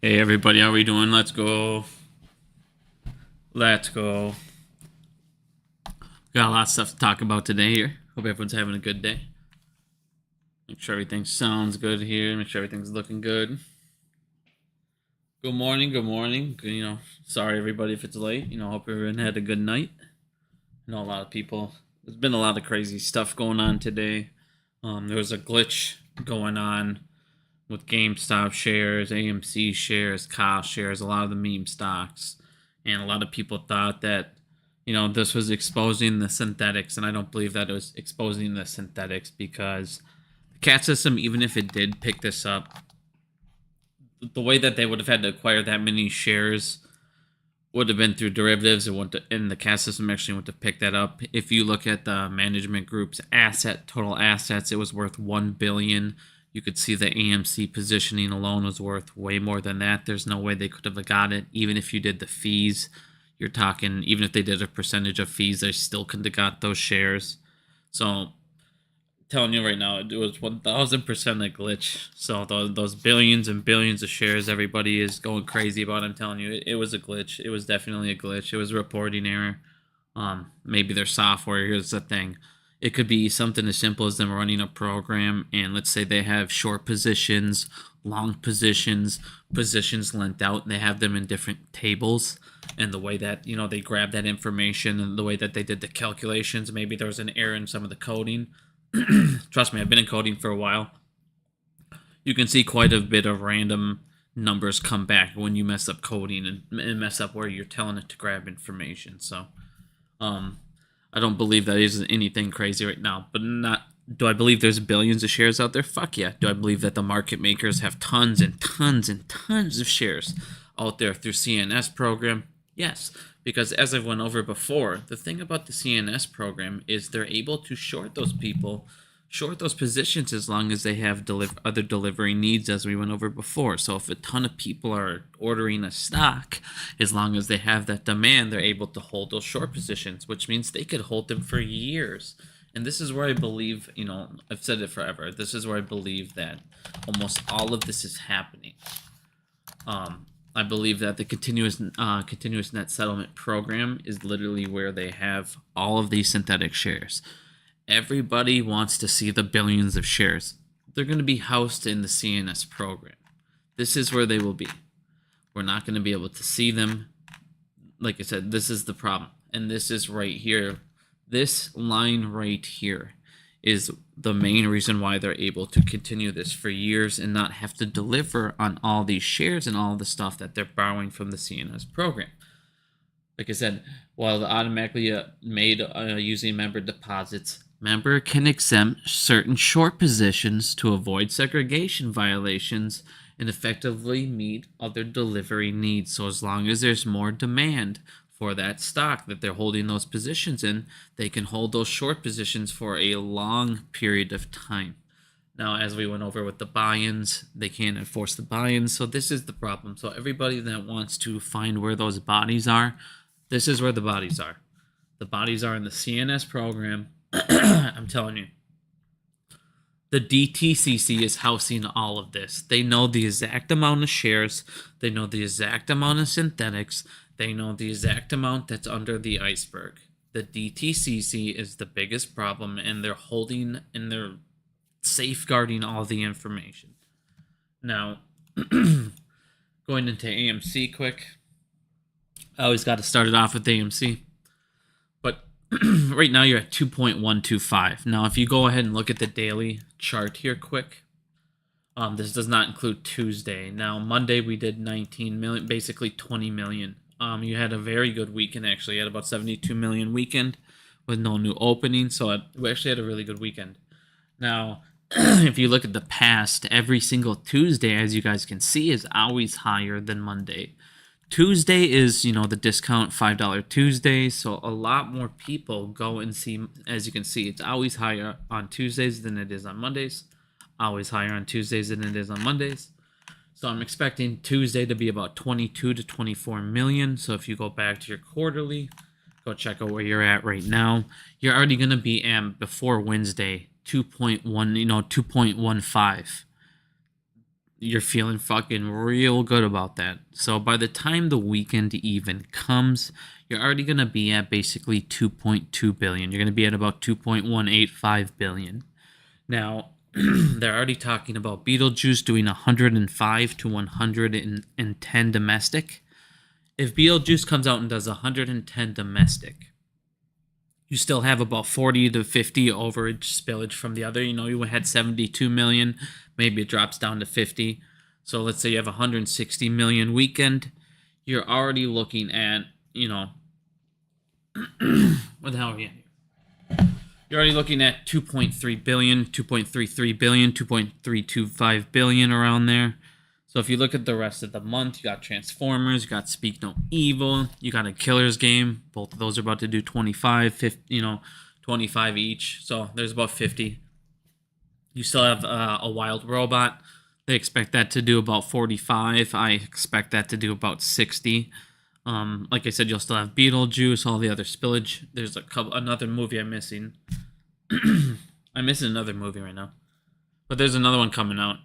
Hey everybody, how are we doing? Let's go. Let's go. Got a lot of stuff to talk about today here. Hope everyone's having a good day. Make sure everything sounds good here. Make sure everything's looking good. Good morning, good morning. Sorry everybody if it's late. Hope everyone had a good night. A lot of people, there's been a lot of crazy stuff going on today. There was a glitch going on with GameStop shares, AMC shares, Kyle shares, a lot of the meme stocks. And a lot of people thought that, this was exposing the synthetics. And I don't believe that it was exposing the synthetics because the cat system, even if it did pick this up, the way that they would have had to acquire that many shares would have been through derivatives. And the cat system actually went to pick that up. If you look at the management group's total assets, it was worth $1 billion. You could see the AMC positioning alone was worth way more than that. There's no way they could have got it. Even if you did the fees, you're talking, even if they did a percentage of fees, they still couldn't have got those shares. So, I'm telling you right now, it was 1000% a glitch. So, those billions and billions of shares everybody is going crazy about, I'm telling you, it was a glitch. It was definitely a glitch. It was a reporting error. Maybe their software. Here's the thing. It could be something as simple as them running a program, and let's say they have short positions, long positions, positions lent out, and they have them in different tables. And the way that, they grab that information and the way that they did the calculations, maybe there was an error in some of the coding. Trust me, I've been in coding for a while. You can see quite a bit of random numbers come back when you mess up coding and mess up where you're telling it to grab information. So, I don't believe that is anything crazy right now, but do I believe there's billions of shares out there? Fuck yeah. Do I believe that the market makers have tons and tons and tons of shares out there through CNS program? Yes, because as I've went over before, the thing about the CNS program is they're able to short those positions as long as they have other delivery needs, as we went over before. So if a ton of people are ordering a stock, as long as they have that demand, they're able to hold those short positions, which means they could hold them for years. And this is where I believe, I've said it forever, this is where I believe that almost all of this is happening. I believe that the continuous net settlement program is literally where they have all of these synthetic shares. Everybody wants to see the billions of shares. They're going to be housed in the CNS program. This is where they will be. We're not going to be able to see them. Like I said, this is the problem. And this is right here. This line right here is the main reason why they're able to continue this for years and not have to deliver on all these shares and all the stuff that they're borrowing from the CNS program. Like I said, while the automatically made using member deposits, member can exempt certain short positions to avoid segregation violations and effectively meet other delivery needs. So as long as there's more demand for that stock that they're holding those positions in, they can hold those short positions for a long period of time. Now, as we went over with the buy-ins, they can't enforce the buy-ins, so this is the problem. So everybody that wants to find where those bodies are, this is where the bodies are. The bodies are in the CNS program. I'm telling you. The DTCC is housing all of this. They know the exact amount of shares. They know the exact amount of synthetics. They know the exact amount that's under the iceberg. The DTCC is the biggest problem, and they're holding and they're safeguarding all the information. Now, going into AMC quick. I always got to start it off with AMC. But right now you're at 2.125. Now, if you go ahead and look at the daily chart here quick, this does not include Tuesday. Now, Monday we did 19 million, basically 20 million. You had a very good weekend, actually. You had about 72 million weekend with no new openings. So we actually had a really good weekend. Now, if you look at the past, every single Tuesday, as you guys can see, is always higher than Monday. Tuesday is, the discount $5 Tuesday, so a lot more people go and see. As you can see, it's always higher on Tuesdays than it is on Mondays. Always higher on Tuesdays than it is on Mondays. So I'm expecting Tuesday to be about 22 to 24 million. So if you go back to your quarterly, go check out where you're at right now. You're already going to be before Wednesday, 2.1, 2.15. you're feeling fucking real good about that. So by the time the weekend even comes, you're already going to be at basically 2.2 billion. You're going to be at about 2.185 billion. Now, they're already talking about Beetlejuice doing 105 to 110 domestic. If Beetlejuice comes out and does 110 domestic, you still have about 40 to 50 overage spillage from the other. You had 72 million. Maybe it drops down to 50. So let's say you have 160 million weekend. You're already looking at, what the hell are we at here? You're already looking at 2.3 billion, 2.33 billion, 2.325 billion around there. So if you look at the rest of the month, you got Transformers, you got Speak No Evil, you got a Killer's Game. Both of those are about to do 25, 50, 25 each. So there's about 50. You still have a Wild Robot. They expect that to do about 45. I expect that to do about 60. Like I said, you'll still have Beetlejuice, all the other spillage. There's another movie I'm missing. I'm missing another movie right now. But there's another one coming out.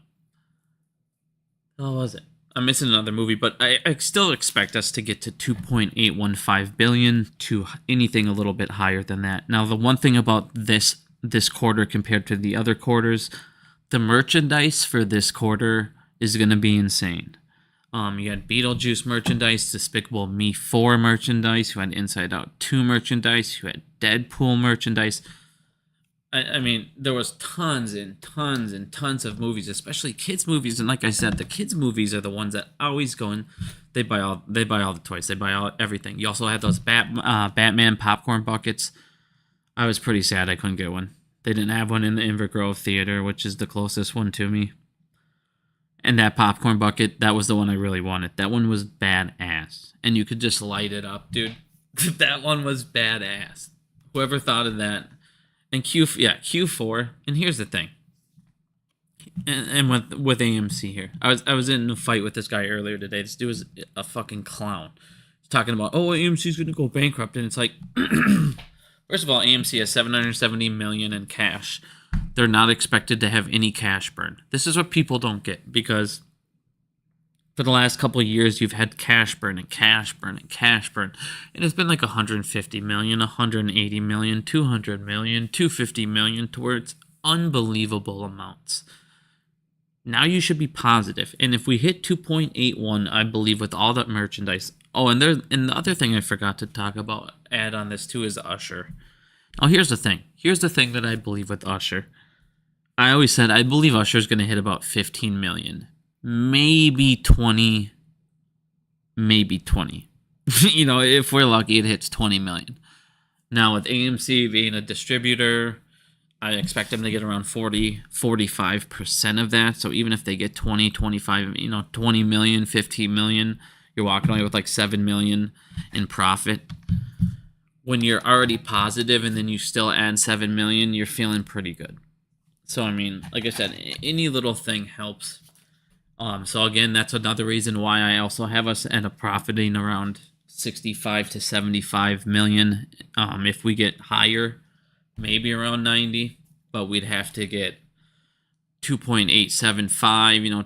What was it? I'm missing another movie, but I still expect us to get to 2.815 billion to anything a little bit higher than that. Now, the one thing about this quarter compared to the other quarters, the merchandise for this quarter is going to be insane. You had Beetlejuice merchandise, Despicable Me 4 merchandise, you had Inside Out 2 merchandise, you had Deadpool merchandise. I mean, there was tons and tons and tons of movies, especially kids movies. And like I said, the kids movies are the ones that always go in. They buy all the toys. They buy everything. You also had those Batman popcorn buckets. I was pretty sad I couldn't get one. They didn't have one in the Inver Grove Theater, which is the closest one to me. And that popcorn bucket, that was the one I really wanted. That one was badass. And you could just light it up, dude. That one was badass. Whoever thought of that. And Q4. And here's the thing. And with AMC here. I was in a fight with this guy earlier today. This dude was a fucking clown. He's talking about, AMC's going to go bankrupt. And it's like, first of all, AMC has $770 million in cash. They're not expected to have any cash burn. This is what people don't get, because for the last couple of years, you've had cash burn and cash burn and cash burn. And it's been like 150 million, 180 million, 200 million, 250 million, towards unbelievable amounts. Now you should be positive. And if we hit 2.81, I believe, with all that merchandise. And the other thing I forgot to add on this too, is Usher. Now here's the thing. Here's the thing that I believe with Usher. I always said I believe Usher's going to hit about 15 million. Maybe 20. Maybe 20. If we're lucky, it hits 20 million. Now, with AMC being a distributor, I expect them to get around 45% of that. So even if they get 20, 25, 20 million, 15 million, you're walking away with like 7 million in profit. When you're already positive and then you still add 7 million, you're feeling pretty good. So, I mean, like I said, any little thing helps. So again, that's another reason why I also have us at a profiting around 65 to 75 million. If we get higher, maybe around 90, but we'd have to get 2.875,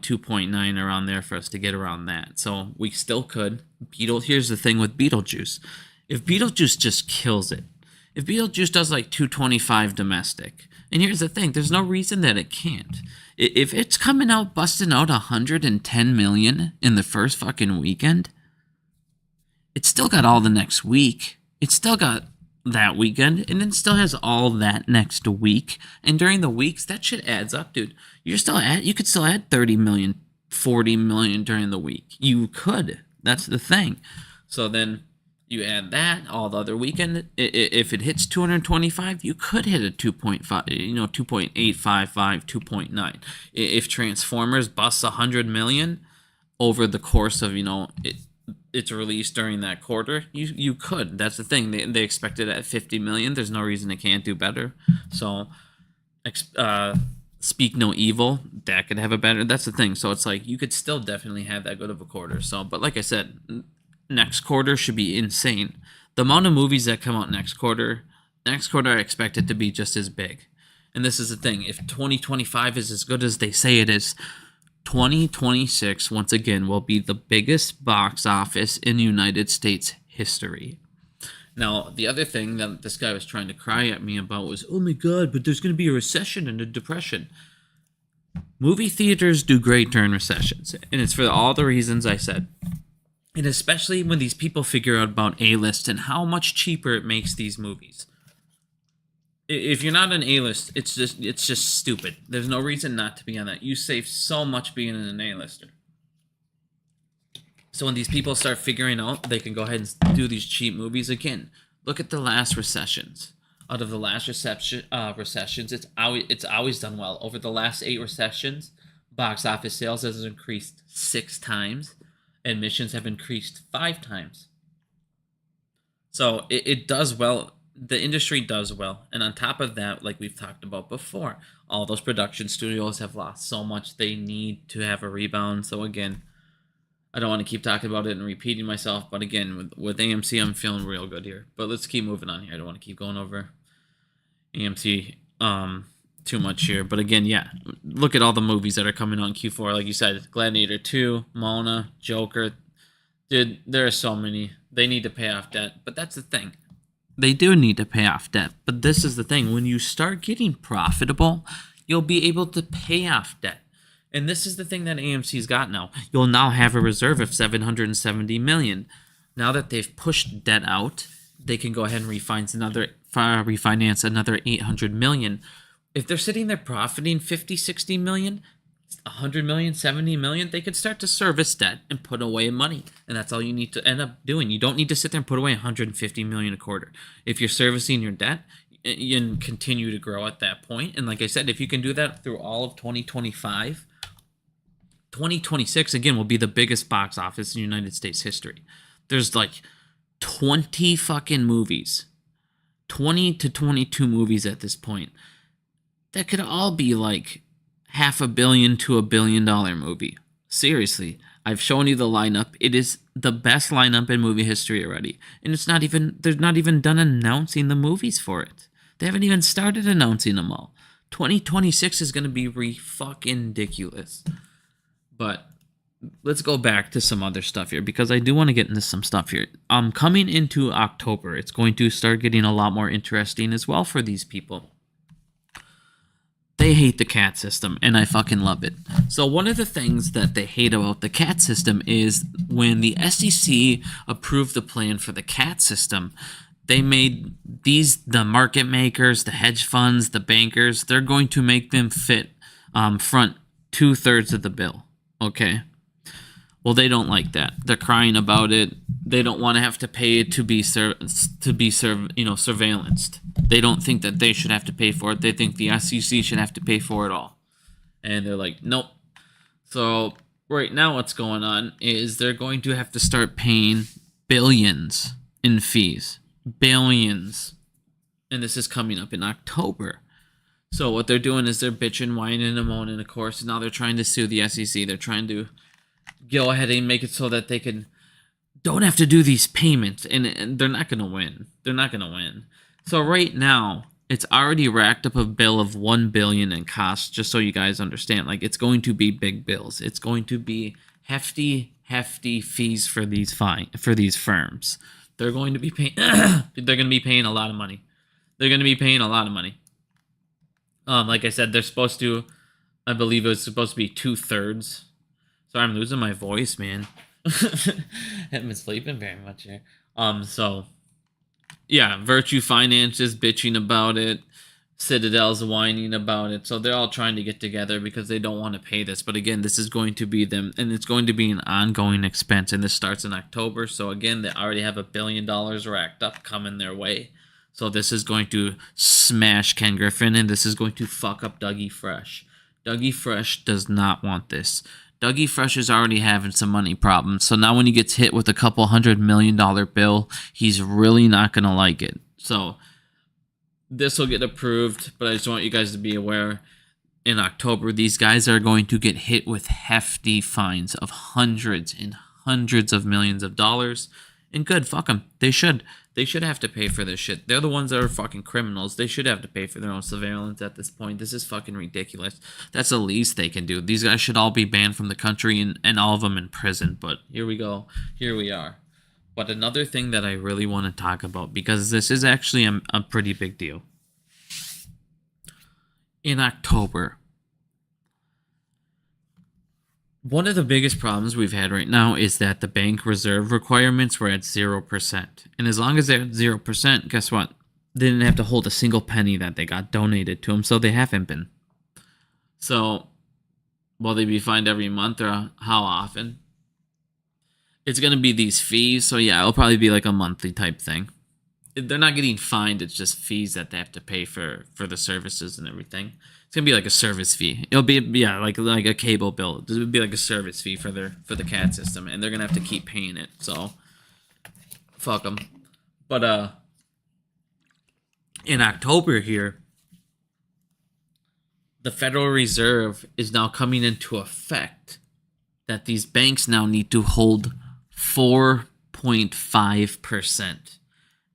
2.9 around there for us to get around that. So we still could. Here's the thing with Beetlejuice. If Beetlejuice just kills it, if Beetlejuice does like 225 domestic, and here's the thing, there's no reason that it can't. If it's coming out, busting out 110 million in the first fucking weekend, it's still got all the next week. It's still got that weekend, and it still has all that next week. And during the weeks, that shit adds up, dude. You could still add 30 million, 40 million during the week. You could. That's the thing. So then you add that, all the other weekend, if it hits 225, you could hit a 2.5, 2.855, 2.9. If Transformers busts 100 million over the course of, its release during that quarter, you could. That's the thing. They expect it at 50 million. There's no reason it can't do better. So, Speak No Evil, that could have a better. That's the thing. So it's like you could still definitely have that good of a quarter. So, but like I said, next quarter should be insane. The amount of movies that come out next quarter, I expect it to be just as big. And this is the thing. If 2025 is as good as they say it is, 2026, once again, will be the biggest box office in United States history. Now, the other thing that this guy was trying to cry at me about was, oh my god, but there's going to be a recession and a depression. Movie theaters do great during recessions, and it's for all the reasons I said. And especially when these people figure out about A-list and how much cheaper it makes these movies. If you're not an A-list, it's just stupid. There's no reason not to be on that. You save so much being an A-lister. So when these people start figuring out they can go ahead and do these cheap movies again, look at the last recessions. Out of the last recessions, it's always done well. Over the last 8 recessions, box office sales has increased 6 times. Admissions have increased 5 times. So it does well. The industry does well. And on top of that, like we've talked about before, all those production studios have lost so much. They need to have a rebound. So again, I don't want to keep talking about it and repeating myself. But again, with AMC, I'm feeling real good here. But let's keep moving on here. I don't want to keep going over AMC too much here. But again, yeah, look at all the movies that are coming on Q4. Like you said, Gladiator 2, Mona, Joker. Dude, there are so many. They need to pay off debt. But that's the thing. They do need to pay off debt. But this is the thing. When you start getting profitable, you'll be able to pay off debt. And this is the thing that AMC's got now. You'll now have a reserve of $770 million. Now that they've pushed debt out, they can go ahead and refinance another $800 million. If they're sitting there profiting $50, $60 million, $100 million, $70 million, they could start to service debt and put away money. And that's all you need to end up doing. You don't need to sit there and put away $150 million a quarter. If you're servicing your debt, you can continue to grow at that point. And like I said, if you can do that through all of 2025, 2026, again, will be the biggest box office in United States history. There's like 20 fucking movies, 20 to 22 movies at this point. That could all be like $500 million to $1 billion movie. Seriously, I've shown you the lineup. It is the best lineup in movie history already. And they're not even done announcing the movies for it. They haven't even started announcing them all. 2026 is going to be fucking ridiculous. But let's go back to some other stuff here, because I do want to get into some stuff here. Coming into October, it's going to start getting a lot more interesting as well for these people. They hate the CAT system, and I fucking love it. So one of the things that they hate about the CAT system is when the SEC approved the plan for the CAT system, they made the market makers, the hedge funds, the bankers, they're going to make them front 2/3 of the bill. Okay. Well, they don't like that. They're crying about it. They don't want to have to pay it to be surveillanced. They don't think that they should have to pay for it. They think the SEC should have to pay for it all. And they're like, nope. So right now what's going on is they're going to have to start paying billions in fees. Billions. And this is coming up in October. So what they're doing is they're bitching, whining, and moaning, of course. And now they're trying to sue the SEC. They're trying to go ahead and make it so that they don't have to do these payments. And they're not going to win. They're not going to win. So right now, it's already racked up a bill of $1 billion in costs, just so you guys understand. Like, it's going to be big bills. It's going to be hefty fees for these firms. They're going to be paying a lot of money. They're going to be paying a lot of money. Like I said, they're supposed to, I believe it was supposed to be 2/3. Sorry, I'm losing my voice, man. Haven't been sleeping very much here. So, yeah, Virtue Finance is bitching about it. Citadel's whining about it. So they're all trying to get together because they don't want to pay this. But again, this is going to be them, and it's going to be an ongoing expense. And this starts in October. So again, they already have $1 billion racked up coming their way. So this is going to smash Ken Griffin, and this is going to fuck up Dougie Fresh. Dougie Fresh does not want this. Dougie Fresh is already having some money problems. So now when he gets hit with a couple $100 million bill, he's really not going to like it. So this will get approved, but I just want you guys to be aware, in October, these guys are going to get hit with hefty fines of hundreds and hundreds of millions of dollars. And good, fuck them. They should. They should have to pay for this shit. They're the ones that are fucking criminals. They should have to pay for their own surveillance at this point. This is fucking ridiculous. That's the least they can do. These guys should all be banned from the country and all of them in prison. But here we go. Here we are. But another thing that I really want to talk about, because this is actually a pretty big deal. In October, one of the biggest problems we've had right now is that the bank reserve requirements were at 0%. And as long as they're at 0%, guess what? They didn't have to hold a single penny that they got donated to them, so they haven't been. So, will they be fined every month or how often? It's going to be these fees, so yeah, it'll probably be like a monthly type thing. They're not getting fined, it's just fees that they have to pay for the services and everything. It's gonna be like a service fee. It'll be like a cable bill. It would be like a service fee for the CAD system, and they're gonna have to keep paying it. So fuck them. But in October here, the Federal Reserve is now coming into effect that these banks now need to hold 4.5%.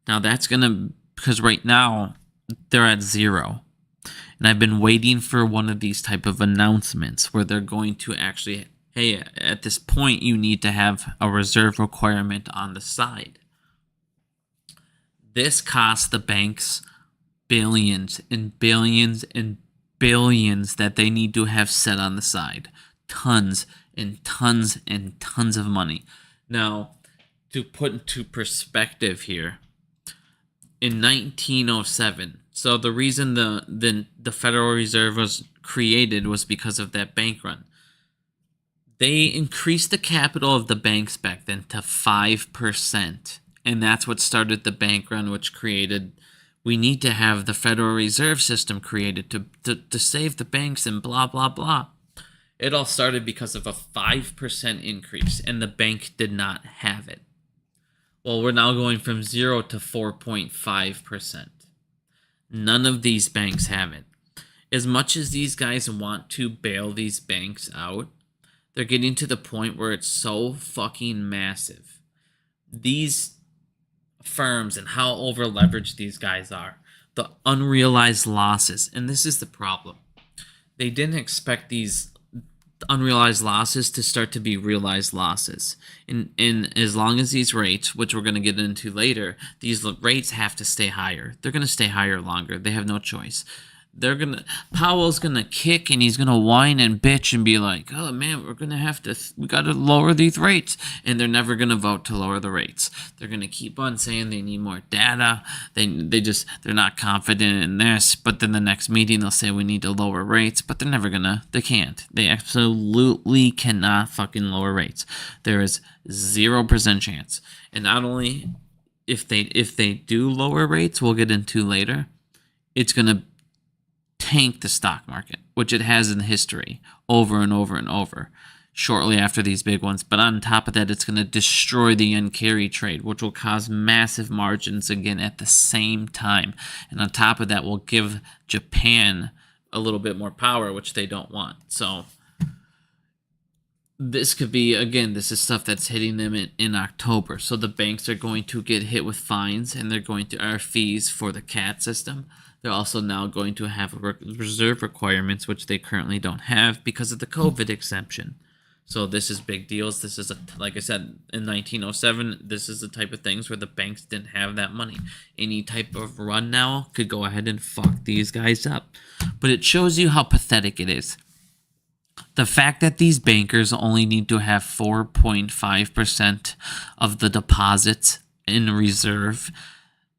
Now that's gonna, because right now they're at 0. And I've been waiting for one of these type of announcements where they're going to actually, hey, at this point, you need to have a reserve requirement on the side. This costs the banks billions and billions and billions that they need to have set on the side. Tons and tons and tons of money. Now, to put into perspective here, in 1907, so the reason the Federal Reserve was created was because of that bank run. They increased the capital of the banks back then to 5%. And that's what started the bank run, which created, we need to have the Federal Reserve System created to save the banks and blah, blah, blah. It all started because of a 5% increase, and the bank did not have it. Well, we're now going from 0 to 4.5%. None of these banks have it. As much as these guys want to bail these banks out, they're getting to the point where it's so fucking massive. These firms and how over leveraged these guys are, the unrealized losses, and this is the problem. They didn't expect these unrealized losses to start to be realized losses. And as long as these rates, which we're going to get into later, these rates have to stay higher. They're going to stay higher longer. They have no choice. Powell's gonna kick and he's gonna whine and bitch and be like, oh man, we gotta lower these rates, and they're never gonna vote to lower the rates. They're gonna keep on saying they need more data. They're not confident in this, but then the next meeting they'll say we need to lower rates, but they can't. They absolutely cannot fucking lower rates. There is 0% chance. And not only if they do lower rates, we'll get into later, it's gonna tank the stock market, which it has in history over and over and over shortly after these big ones. But on top of that, it's going to destroy the yen carry trade, which will cause massive margins again at the same time. And on top of that, will give Japan a little bit more power, which they don't want. So this could be, again, this is stuff that's hitting them in October. So the banks are going to get hit with fines, and they're going to earn fees for the CAD system. They're also now going to have reserve requirements, which they currently don't have because of the COVID exemption. So this is big deals. This is, like I said, in 1907, this is the type of things where the banks didn't have that money. Any type of run now could go ahead and fuck these guys up. But it shows you how pathetic it is. The fact that these bankers only need to have 4.5% of the deposits in reserve,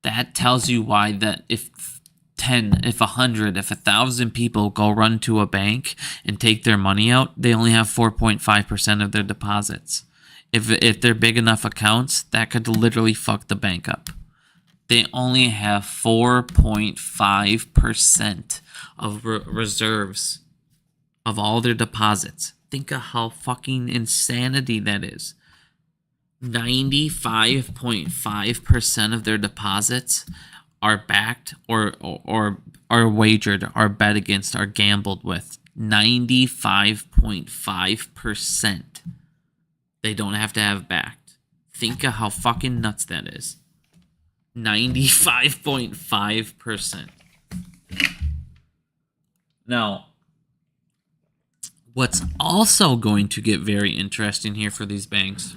that tells you why that if 1,000 people go run to a bank and take their money out, they only have 4.5% of their deposits. If they're big enough accounts, that could literally fuck the bank up. They only have 4.5% of reserves of all their deposits. Think of how fucking insanity that is. 95.5% of their deposits are backed or are wagered, are bet against, are gambled with. 95.5% they don't have to have backed. Think of how fucking nuts that is. 95.5%. Now, what's also going to get very interesting here for these banks,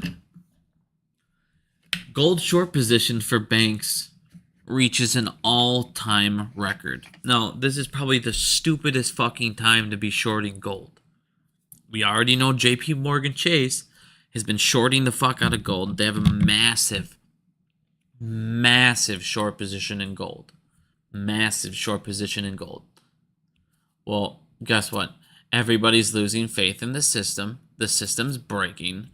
gold short position for banks reaches an all-time record. Now, this is probably the stupidest fucking time to be shorting gold. We already know JP Morgan Chase has been shorting the fuck out of gold. They have a massive short position in gold. Massive short position in gold. Well, guess what? Everybody's losing faith in the system. The system's breaking.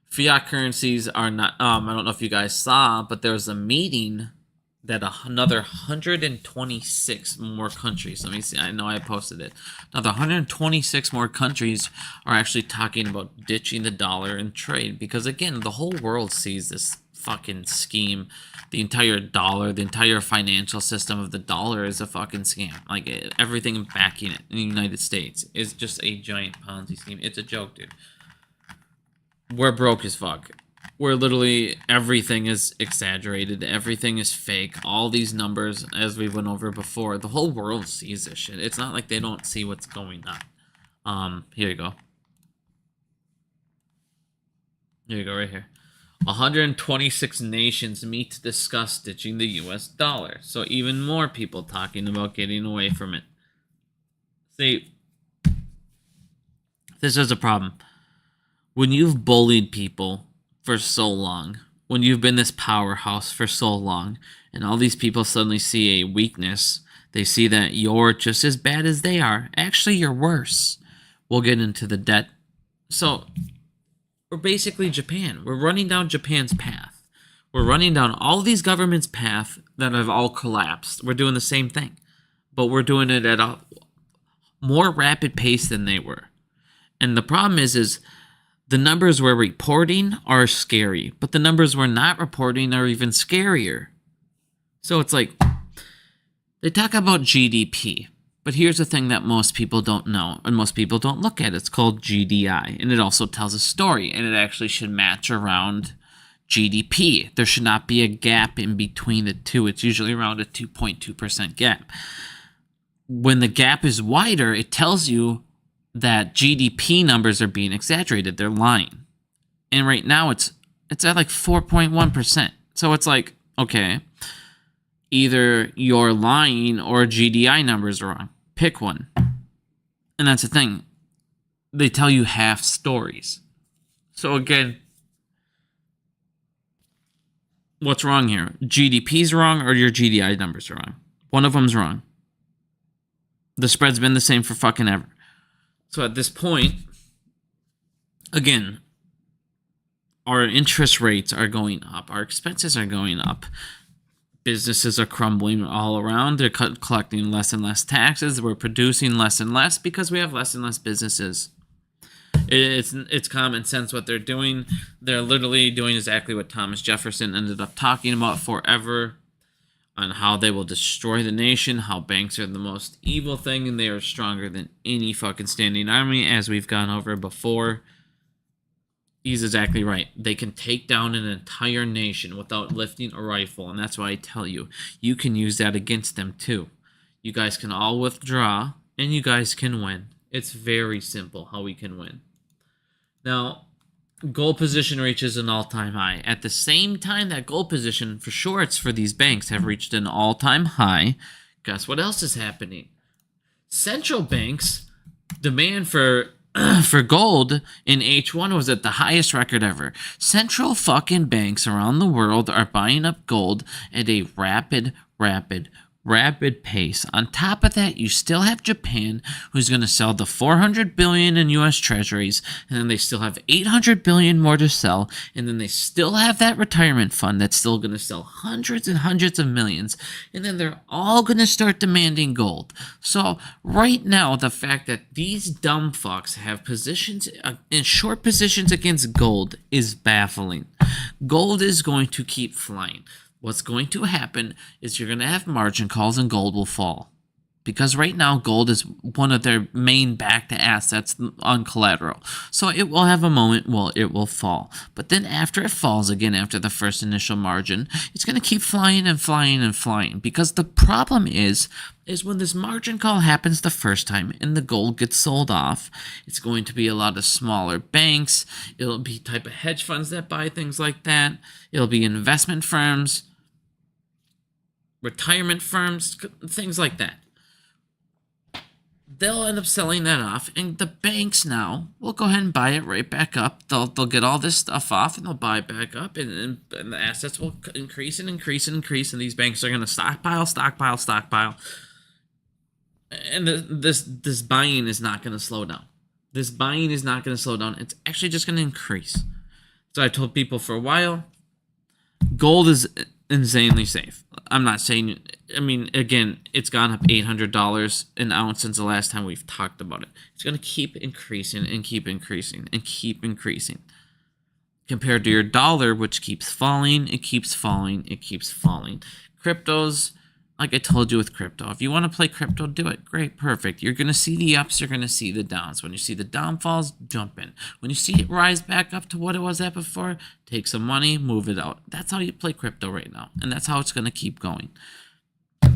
Fiat currencies are not... I don't know if you guys saw, but there was a meeting that another 126 more countries... Let me see. I know I posted it. Another 126 more countries are actually talking about ditching the dollar and trade. Because, again, the whole world sees this fucking scheme. The entire dollar, the entire financial system of the dollar is a fucking scam. Like, everything backing it in the United States is just a giant Ponzi scheme. It's a joke, dude. We're broke as fuck. We're literally, everything is exaggerated. Everything is fake. All these numbers, as we went over before, the whole world sees this shit. It's not like they don't see what's going on. Here you go. Here you go, right here. 126 nations meet to discuss ditching the US dollar. So even more people talking about getting away from it. See, this is a problem. When you've bullied people for so long, when you've been this powerhouse for so long, and all these people suddenly see a weakness, they see that you're just as bad as they are. Actually, you're worse. We'll get into the debt. So... we're basically Japan. We're running down Japan's path. We're running down all these governments' path that have all collapsed. We're doing the same thing. But we're doing it at a more rapid pace than they were. And the problem is the numbers we're reporting are scary. But the numbers we're not reporting are even scarier. So it's like, they talk about GDP. But here's the thing that most people don't know, and most people don't look at. It's called GDI, and it also tells a story, and it actually should match around GDP. There should not be a gap in between the two. It's usually around a 2.2% gap. When the gap is wider, it tells you that GDP numbers are being exaggerated. They're lying. And right now, it's at like 4.1%. So it's like, okay, either you're lying or GDI numbers are wrong. Pick one. And that's the thing. They tell you half stories. So again, what's wrong here? GDP's wrong or your GDI numbers are wrong. One of them's wrong. The spread's been the same for fucking ever. So at this point, again, our interest rates are going up. Our expenses are going up. Businesses are crumbling all around. They're collecting less and less taxes. We're producing less and less because we have less and less businesses. It's common sense what they're doing. They're literally doing exactly what Thomas Jefferson ended up talking about forever, on how they will destroy the nation, how banks are the most evil thing, and they are stronger than any fucking standing army, as we've gone over before. He's exactly right. They can take down an entire nation without lifting a rifle, and that's why I tell you, you can use that against them too. You guys can all withdraw, and you guys can win. It's very simple how we can win. Now, gold position reaches an all-time high. At the same time that gold position, for sure it's for these banks, have reached an all-time high, guess what else is happening? Central banks' demand for gold in H1 was at the highest record ever. Central fucking banks around the world are buying up gold at a rapid pace. On top of that, you still have Japan, who's going to sell the $400 billion in U.S. treasuries, and then they still have $800 billion more to sell, and then they still have that retirement fund that's still going to sell hundreds and hundreds of millions, and then they're all going to start demanding gold. So right now, the fact that these dumb fucks have positions in short positions against gold is baffling. Gold is going to keep flying. What's going to happen is you're going to have margin calls and gold will fall because right now gold is one of their main backed assets on collateral. So it will have a moment, well, it will fall. But then after it falls again, after the first initial margin, it's going to keep flying and flying and flying, because the problem is when this margin call happens the first time and the gold gets sold off, it's going to be a lot of smaller banks. It'll be type of hedge funds that buy things like that. It'll be investment firms, retirement firms, things like that. They'll end up selling that off, and the banks now will go ahead and buy it right back up. They'll get all this stuff off, and they'll buy it back up, and the assets will increase and increase and increase, and these banks are going to stockpile. And this buying is not going to slow down. This buying is not going to slow down. It's actually just going to increase. So I told people for a while, gold is insanely safe. I'm not saying, I mean, again, it's gone up $800 an ounce since the last time we've talked about it. It's going to keep increasing and keep increasing and keep increasing. Compared to your dollar, which keeps falling, it keeps falling, it keeps falling. Cryptos, like I told you with crypto, if you want to play crypto, do it. Great, perfect. You're going to see the ups, you're going to see the downs. When you see the downfalls, jump in. When you see it rise back up to what it was at before, take some money, move it out. That's how you play crypto right now, and that's how it's going to keep going.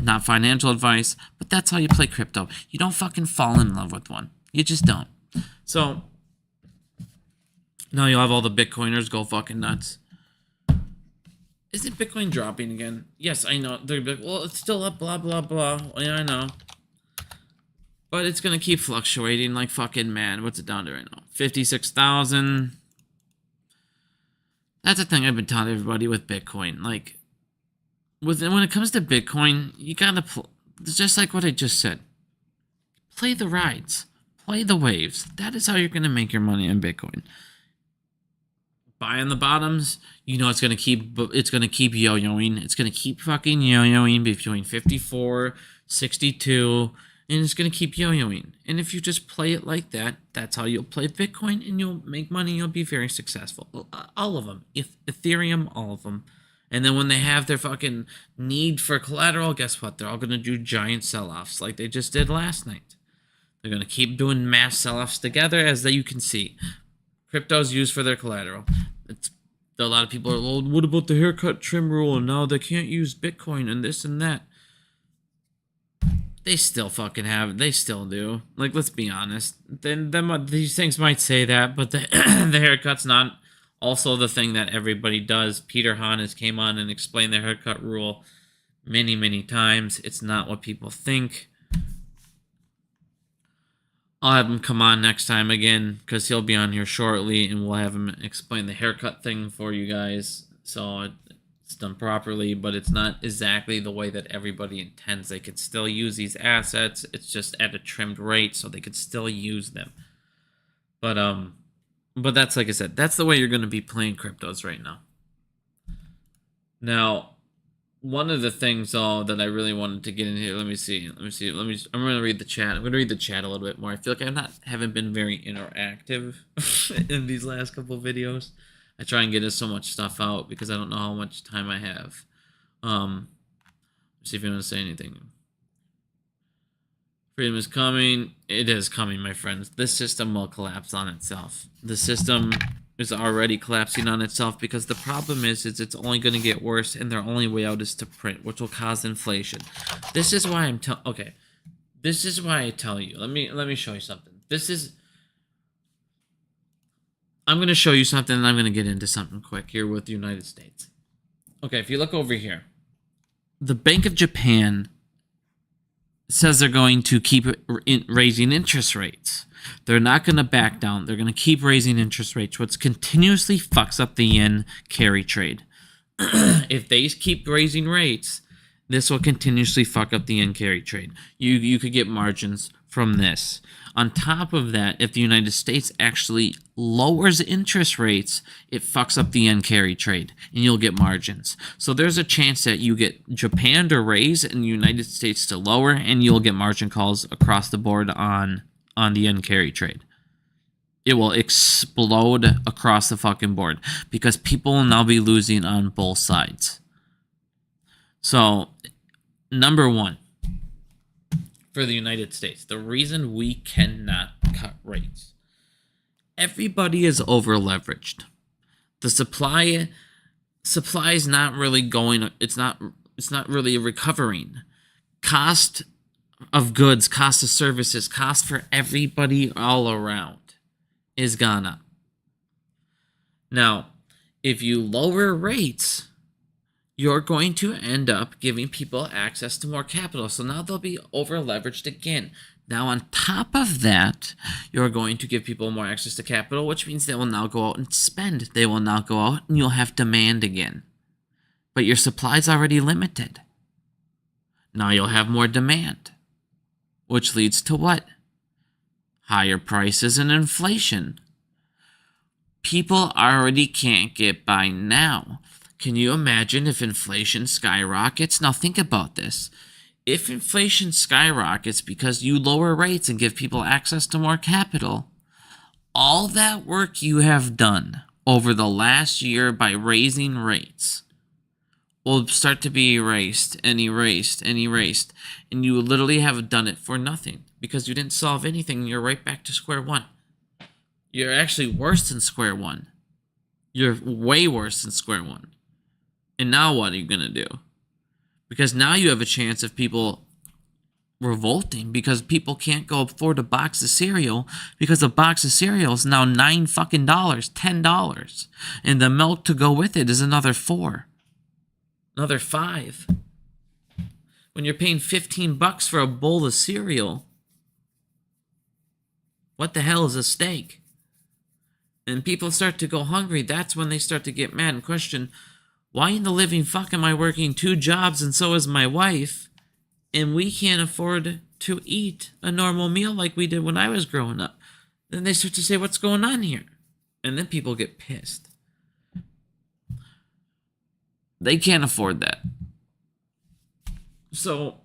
Not financial advice, but that's how you play crypto. You don't fucking fall in love with one. You just don't. So, now you'll have all the Bitcoiners go fucking nuts. Isn't Bitcoin dropping again? Yes, I know. They're like, well, it's still up, blah, blah, blah. Yeah, I know. But it's going to keep fluctuating like fucking mad. What's it down to right now? 56,000. That's the thing I've been telling everybody with Bitcoin. Like, when it comes to Bitcoin, you got to, just like what I just said, play the rides. Play the waves. That is how you're going to make your money on Bitcoin. Buy on the bottoms, you know it's gonna keep yo-yoing. It's gonna keep fucking yo-yoing between 54, 62, and it's gonna keep yo-yoing. And if you just play it like that, that's how you'll play Bitcoin, and you'll make money. You'll be very successful. All of them, Ethereum, all of them. And then when they have their fucking need for collateral, guess what? They're all gonna do giant sell-offs like they just did last night. They're gonna keep doing mass sell-offs together, as you can see. Crypto's used for their collateral. A lot of people are, well, what about the haircut trim rule? And now they can't use Bitcoin and this and that. They still fucking have it. They still do. Like, let's be honest. These things might say that, but the haircut's not also the thing that everybody does. Peter Hahn has came on and explained the haircut rule many, many times. It's not what people think. I'll have him come on next time again, because he'll be on here shortly, and we'll have him explain the haircut thing for you guys, so it's done properly, but it's not exactly the way that everybody intends. They could still use these assets, it's just at a trimmed rate, so they could still use them. But that's, like I said, that's the way you're going to be playing cryptos right now. Now, one of the things, though, that I really wanted to get in here, I'm going to read the chat. I'm going to read the chat a little bit more. I feel like haven't been very interactive in these last couple of videos. I try and get so much stuff out because I don't know how much time I have. Let's see if you want to say anything. Freedom is coming. It is coming, my friends. This system will collapse on itself. The system is already collapsing on itself, because the problem is it's only going to get worse, and their only way out is to print, which will cause inflation. This is why This is why I tell you. Let me show you something. I'm going to show you something, and I'm going to get into something quick here with the United States. Okay, if you look over here, the Bank of Japan says they're going to keep raising interest rates. They're not going to back down. They're going to keep raising interest rates, which continuously fucks up the yen carry trade. If they keep raising rates, this will continuously fuck up the yen carry trade. You could get margins from this. On top of that, if the United States actually lowers interest rates, it fucks up the yen carry trade, and you'll get margins. So there's a chance that you get Japan to raise and the United States to lower, and you'll get margin calls across the board on the yen carry trade. It will explode across the fucking board, because people will now be losing on both sides. So, number one, for the United States. The reason we cannot cut rates. Everybody is over leveraged. The supply is not really going, it's not really recovering. Cost of goods, cost of services, cost for everybody all around is gone up. Now, if you lower rates, you're going to end up giving people access to more capital. So now they'll be over leveraged again. Now, on top of that, you're going to give people more access to capital, which means they will now go out and spend. They will now go out and you'll have demand again. But your supply is already limited. Now you'll have more demand, which leads to what? Higher prices and inflation. People already can't get by now. Can you imagine if inflation skyrockets? Now think about this. If inflation skyrockets because you lower rates and give people access to more capital, all that work you have done over the last year by raising rates will start to be erased and erased and erased. And you literally have done it for nothing because you didn't solve anything. You're right back to square one. You're actually worse than square one. You're way worse than square one. And now what are you going to do? Because now you have a chance of people revolting because people can't go afford a box of cereal because a box of cereal is now $9 fucking $10. And the milk to go with it is another $4. Another $5. When you're paying $15 for a bowl of cereal, what the hell is a steak? And people start to go hungry. That's when they start to get mad and question, why in the living fuck am I working 2 jobs and so is my wife, and we can't afford to eat a normal meal like we did when I was growing up? Then they start to say, what's going on here? And then people get pissed. They can't afford that. So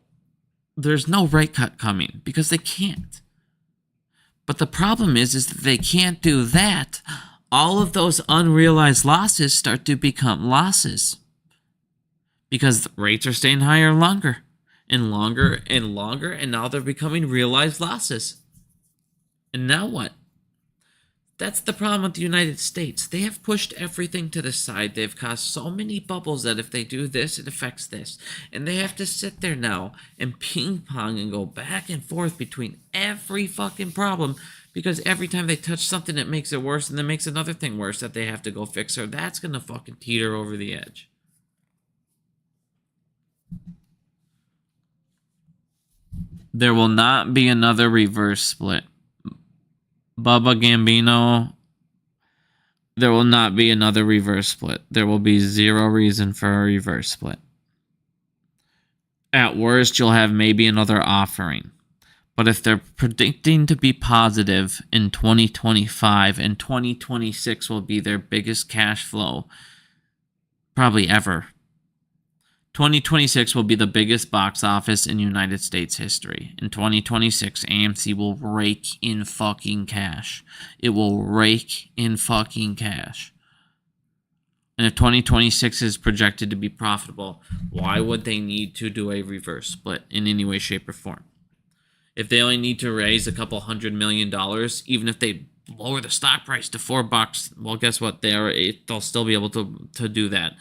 there's no rate cut coming because they can't. But the problem is that they can't do that. All of those unrealized losses start to become losses because the rates are staying higher longer and longer and longer, and now they're becoming realized losses. And now what? That's the problem with the United States. They have pushed everything to the side. They've caused so many bubbles that if they do this, it affects this. And they have to sit there now and ping pong and go back and forth between every fucking problem because every time they touch something, it makes it worse and then makes another thing worse that they have to go fix, or that's going to fucking teeter over the edge. There will not be another reverse split. Bubba Gambino, there will not be another reverse split. There will be zero reason for a reverse split. At worst, you'll have maybe another offering. But if they're predicting to be positive in 2025 and 2026 will be their biggest cash flow probably ever, 2026 will be the biggest box office in United States history. In 2026, AMC will rake in fucking cash. It will rake in fucking cash. And if 2026 is projected to be profitable, why would they need to do a reverse split in any way, shape, or form? If they only need to raise a couple $100 million, even if they lower the stock price to $4, well, guess what? They'll still be able to do that.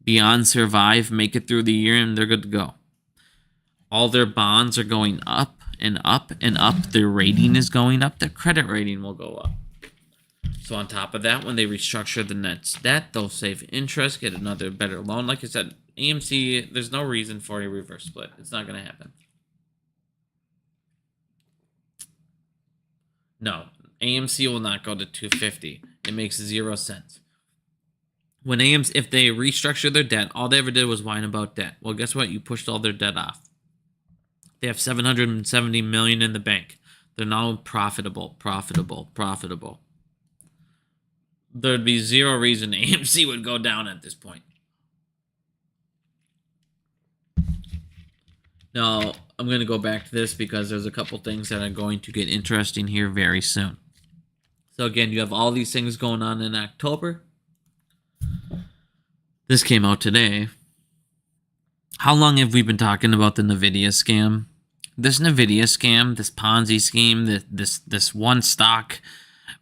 Beyond survive, make it through the year, and they're good to go. All their bonds are going up and up and up. Their rating is going up. Their credit rating will go up. So on top of that, when they restructure the net debt, they'll save interest, get another better loan. Like I said, AMC, there's no reason for a reverse split. It's not going to happen. No, AMC will not go to 250. It makes 0 sense. When AMC, if they restructure their debt, all they ever did was whine about debt. Well, guess what? You pushed all their debt off. They have $770 million in the bank. They're now profitable. There'd be zero reason AMC would go down at this point. Now, I'm going to go back to this because there's a couple things that are going to get interesting here very soon. So again, you have all these things going on in October. This came out today. How long have we been talking about the Nvidia scam? this Nvidia scam, this Ponzi scheme, this one stock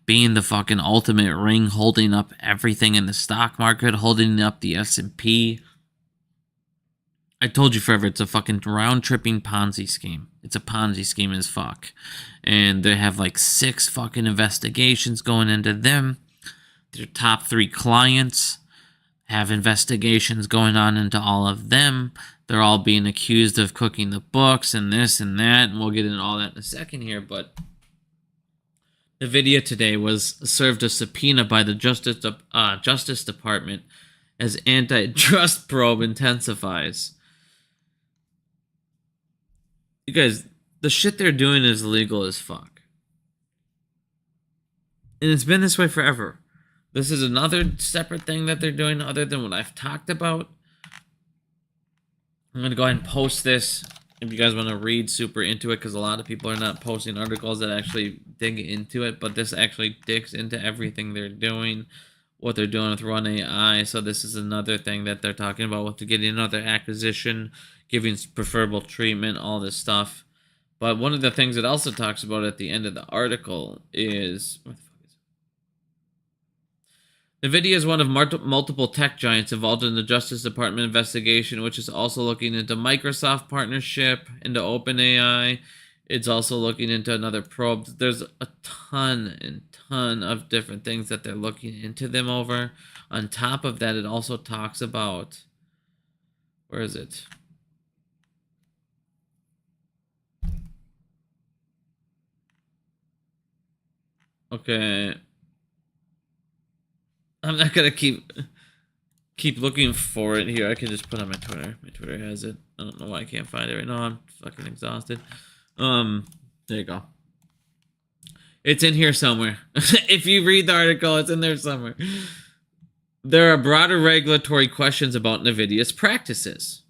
being the fucking ultimate ring, holding up everything in the stock market, holding up the S&P. I told you forever, it's a fucking round-tripping Ponzi scheme. It's a Ponzi scheme as fuck. And they have like 6 fucking investigations going into them. Their top 3 clients have investigations going on into all of them. They're all being accused of cooking the books and this and that. And we'll get into all that in a second here, but Nvidia today was served a subpoena by the Justice Department as antitrust probe intensifies. You guys, the shit they're doing is illegal as fuck. And it's been this way forever. This is another separate thing that they're doing other than what I've talked about. I'm going to go ahead and post this if you guys want to read super into it, because a lot of people are not posting articles that actually dig into it, but this actually digs into everything they're doing, what they're doing with Run AI. So this is another thing that they're talking about with getting another acquisition, giving preferable treatment, all this stuff. But one of the things it also talks about at the end of the article is... Nvidia is one of multiple tech giants involved in the Justice Department investigation, which is also looking into Microsoft partnership, into OpenAI. It's also looking into another probe. There's a ton of different things that they're looking into them over. On top of that, it also talks about... Where is it? Okay... I'm not gonna keep looking for it here. I can just put on my Twitter. My Twitter has it. I don't know why I can't find it right now. I'm fucking exhausted. There you go. It's in here somewhere. If you read the article, it's in there somewhere. There are broader regulatory questions about Nvidia's practices.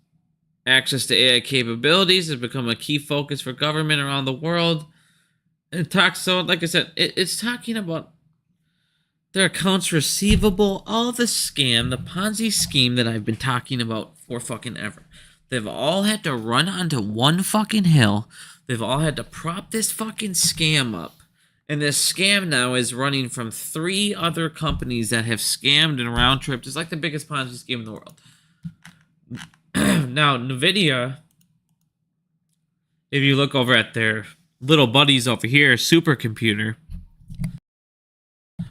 Access to AI capabilities has become a key focus for government around the world. It talks, so like I said, it's talking about their accounts receivable, all the scam, the Ponzi scheme that I've been talking about for fucking ever. They've all had to run onto one fucking hill. They've all had to prop this fucking scam up. And this scam now is running from 3 other companies that have scammed and round tripped. It's like the biggest Ponzi scheme in the world. Now, Nvidia, if you look over at their little buddies over here, supercomputer,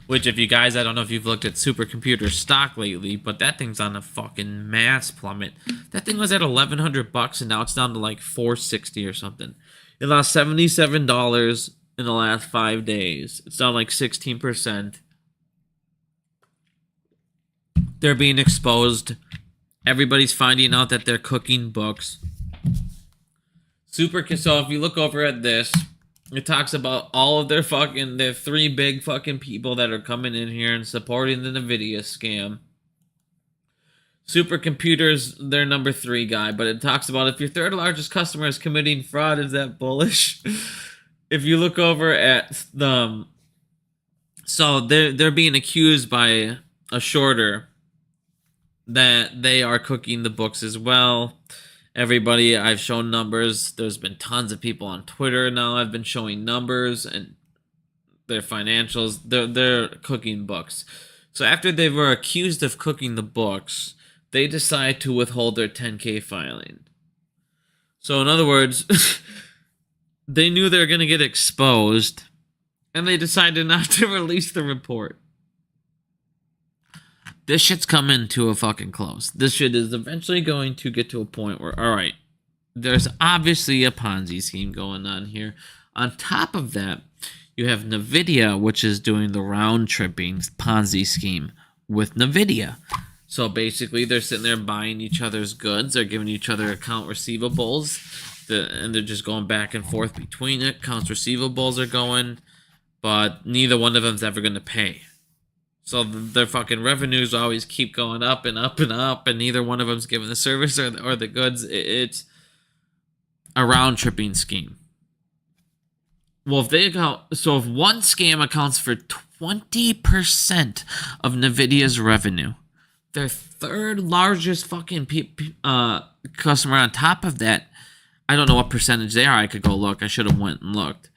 which, if you guys, I don't know if you've looked at supercomputer stock lately, but that thing's on a fucking mass plummet. That thing was at $1,100 and now it's down to like $460 or something. It lost $77 in the last 5 days. It's down like 16%. They're being exposed. Everybody's finding out that they're cooking books. So if you look over at this, it talks about all of their 3 big fucking people that are coming in here and supporting the Nvidia scam. Supercomputers, their number 3 guy, but it talks about if your 3rd largest customer is committing fraud, is that bullish? If you look over at the... So they're being accused by a shorter that they are cooking the books as well. Everybody, I've shown numbers. There's been tons of people on Twitter now. I've been showing numbers and their financials. They're cooking books. So after they were accused of cooking the books, they decide to withhold their 10K filing. So in other words, they knew they were going to get exposed, and they decided not to release the report. This shit's coming to a fucking close. This shit is eventually going to get to a point where, alright, there's obviously a Ponzi scheme going on here. On top of that, you have Nvidia, which is doing the round-tripping Ponzi scheme with Nvidia. So basically, they're sitting there buying each other's goods. They're giving each other account receivables. And they're just going back and forth between it. Accounts receivables are going, but neither one of them's ever going to pay. So their fucking revenues always keep going up and up and up, and neither one of them's giving the service or the goods. It's a round-tripping scheme. Well, if one scam accounts for 20% of Nvidia's revenue, their 3rd largest fucking customer on top of that I don't know what percentage they are. I could go look. I should have went and looked.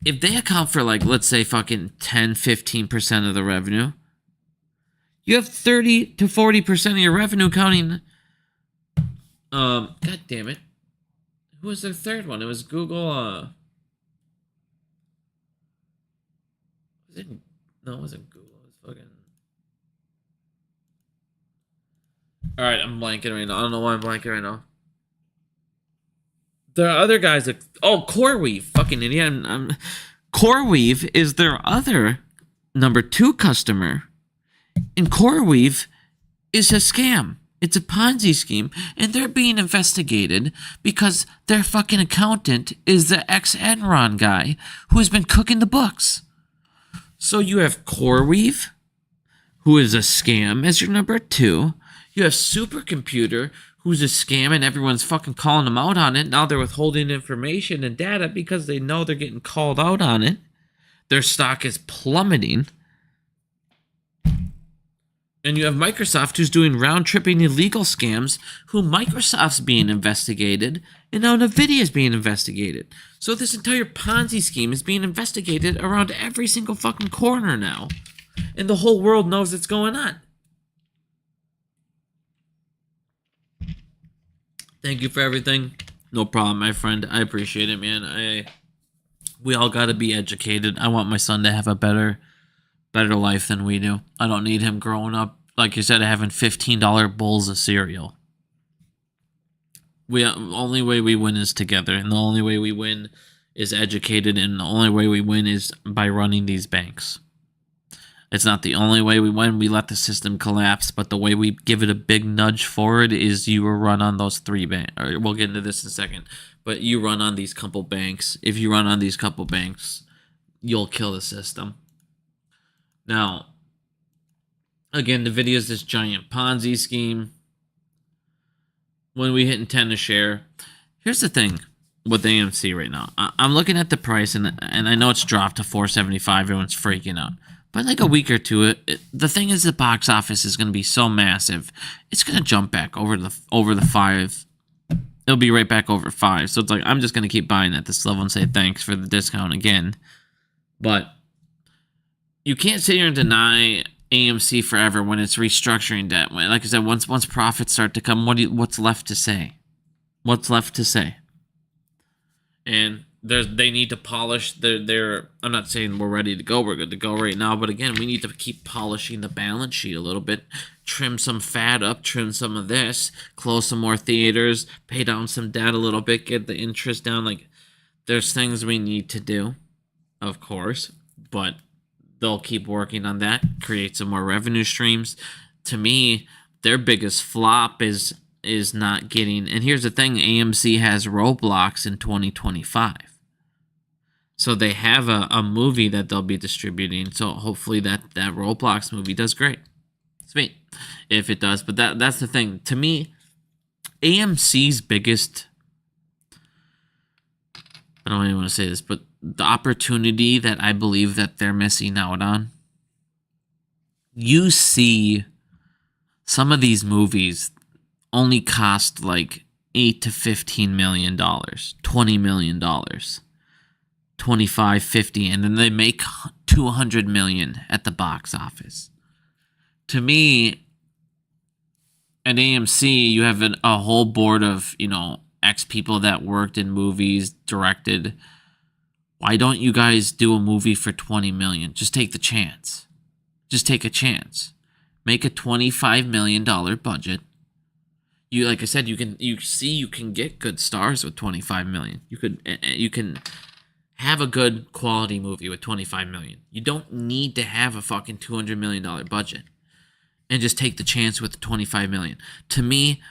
If they account for, like, let's say fucking 10, 15% of the revenue, you have 30 to 40% of your revenue counting. God damn it. Who was their third one? It was Google. Was it? No, it wasn't Google. It was fucking. All right, I'm blanking right now. I don't know why I'm blanking right now. There are other guys that. Oh, CoreWeave. Fucking idiot. CoreWeave is their other number 2 customer. And CoreWeave is a scam. It's a Ponzi scheme. And they're being investigated because their fucking accountant is the ex-Enron guy who has been cooking the books. So you have CoreWeave, who is a scam, as your number 2. You have Supercomputer, who's a scam, and everyone's fucking calling them out on it. Now they're withholding information and data because they know they're getting called out on it. Their stock is plummeting. And you have Microsoft, who's doing round-tripping illegal scams, who Microsoft's being investigated, and now Nvidia is being investigated. So this entire Ponzi scheme is being investigated around every single fucking corner now. And the whole world knows what's going on. Thank you for everything. No problem, my friend. I appreciate it, man. We all gotta be educated. I want my son to have a better life than we do. I don't need him growing up, like you said, having $15 bowls of cereal. The only way we win is together, and the only way we win is educated, and the only way we win is by running these banks. It's not the only way we win. We let the system collapse, but the way we give it a big nudge forward is you run on those 3 banks. We'll get into this in a second, but you run on these couple banks. If you run on these couple banks, you'll kill the system. Now, again, Nvidia is this giant Ponzi scheme. When we hit 10 a share, here's the thing with AMC right now. I'm looking at the price, and I know it's dropped to $4.75. Everyone's freaking out. But like a week or two, the thing is, the box office is going to be so massive, it's going to jump back over the 5. It'll be right back over 5. So it's like, I'm just going to keep buying at this level and say thanks for the discount again. But you can't sit here and deny AMC forever when it's restructuring debt. Like I said, once profits start to come, what's left to say? What's left to say? And they need to polish their. I'm not saying we're ready to go. We're good to go right now. But again, we need to keep polishing the balance sheet a little bit. Trim some fat up. Trim some of this. Close some more theaters. Pay down some debt a little bit. Get the interest down. Like, there's things we need to do, of course. But they'll keep working on that. Create some more revenue streams. To me, their biggest flop is not getting. And here's the thing: AMC has Roblox in 2025. So they have a movie that they'll be distributing. So hopefully that Roblox movie does great. Sweet. If it does. But that's the thing. To me, AMC's biggest, I don't even want to say this, but the opportunity that I believe that they're missing out on, you see some of these movies only cost like $8 to $15 million, $20 million. 25, 50, and then they make 200 million at the box office. To me, at AMC, you have a whole board of, ex people that worked in movies, directed. Why don't you guys do a movie for 20 million? Just take the chance. Just take a chance. Make a $25 million budget. Like I said, you can get good stars with 25 million. You can have a good quality movie with 25 million. You don't need to have a fucking $200 million budget. And just take the chance with the 25 million. To me,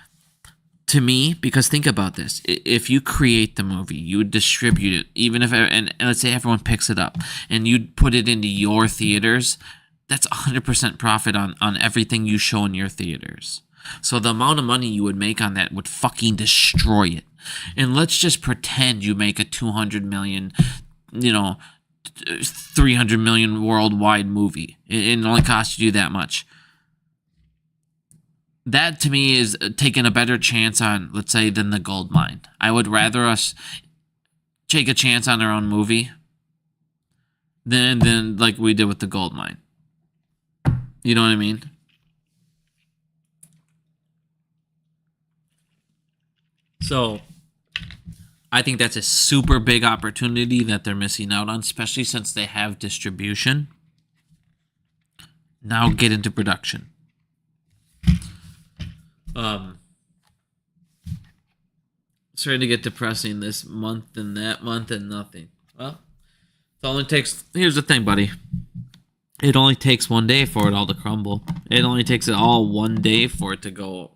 because think about this. If you create the movie, you would distribute it, even if, and let's say everyone picks it up, and you'd put it into your theaters, that's 100% profit on everything you show in your theaters. So the amount of money you would make on that would fucking destroy it. And let's just pretend you make a 200 million, 300 million worldwide movie. It only costs you that much. that to me is taking a better chance on, let's say, than the gold mine. I would rather us take a chance on our own movie than like we did with the gold mine. You know what I mean? So I think that's a super big opportunity that they're missing out on, especially since they have distribution. Now get into production. Starting to get depressing this month and that month and nothing. Well, it only takes... Here's the thing, buddy. It only takes one day for it all to crumble. It only takes it all one day for it to go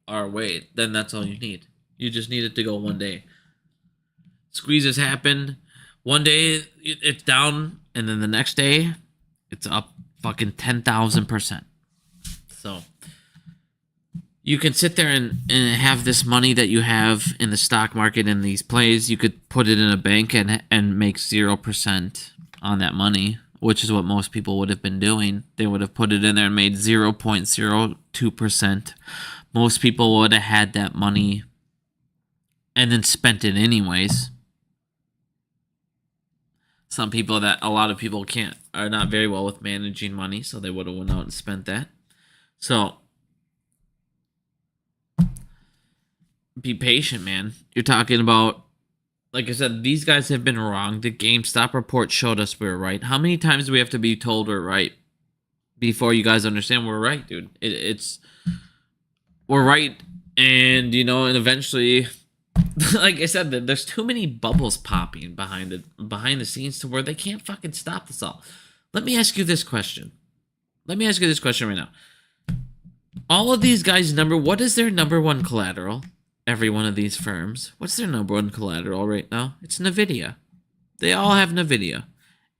our way. Then that's all you need. You just need it to go one day. Squeezes happen. One day it's down, and then the next day it's up fucking 10,000%. So you can sit there and have this money that you have in the stock market in these plays. You could put it in a bank and make 0% on that money, which is what most people would have been doing. They would have put it in there and made 0.02%. Most people would have had that money and then spent it anyways. A lot of people are not very well with managing money, so they would have went out and spent that. So be patient, man. You're talking about, like I said, these guys have been wrong. The GameStop report showed us we were right. How many times do we have to be told we're right before you guys understand we're right, dude? We're right, and and eventually, like I said, there's too many bubbles popping behind the scenes to where they can't fucking stop this all. Let me ask you this question. Right now. All of these guys' what is their number one collateral? Every one of these firms. What's their number one collateral right now? It's Nvidia. They all have Nvidia.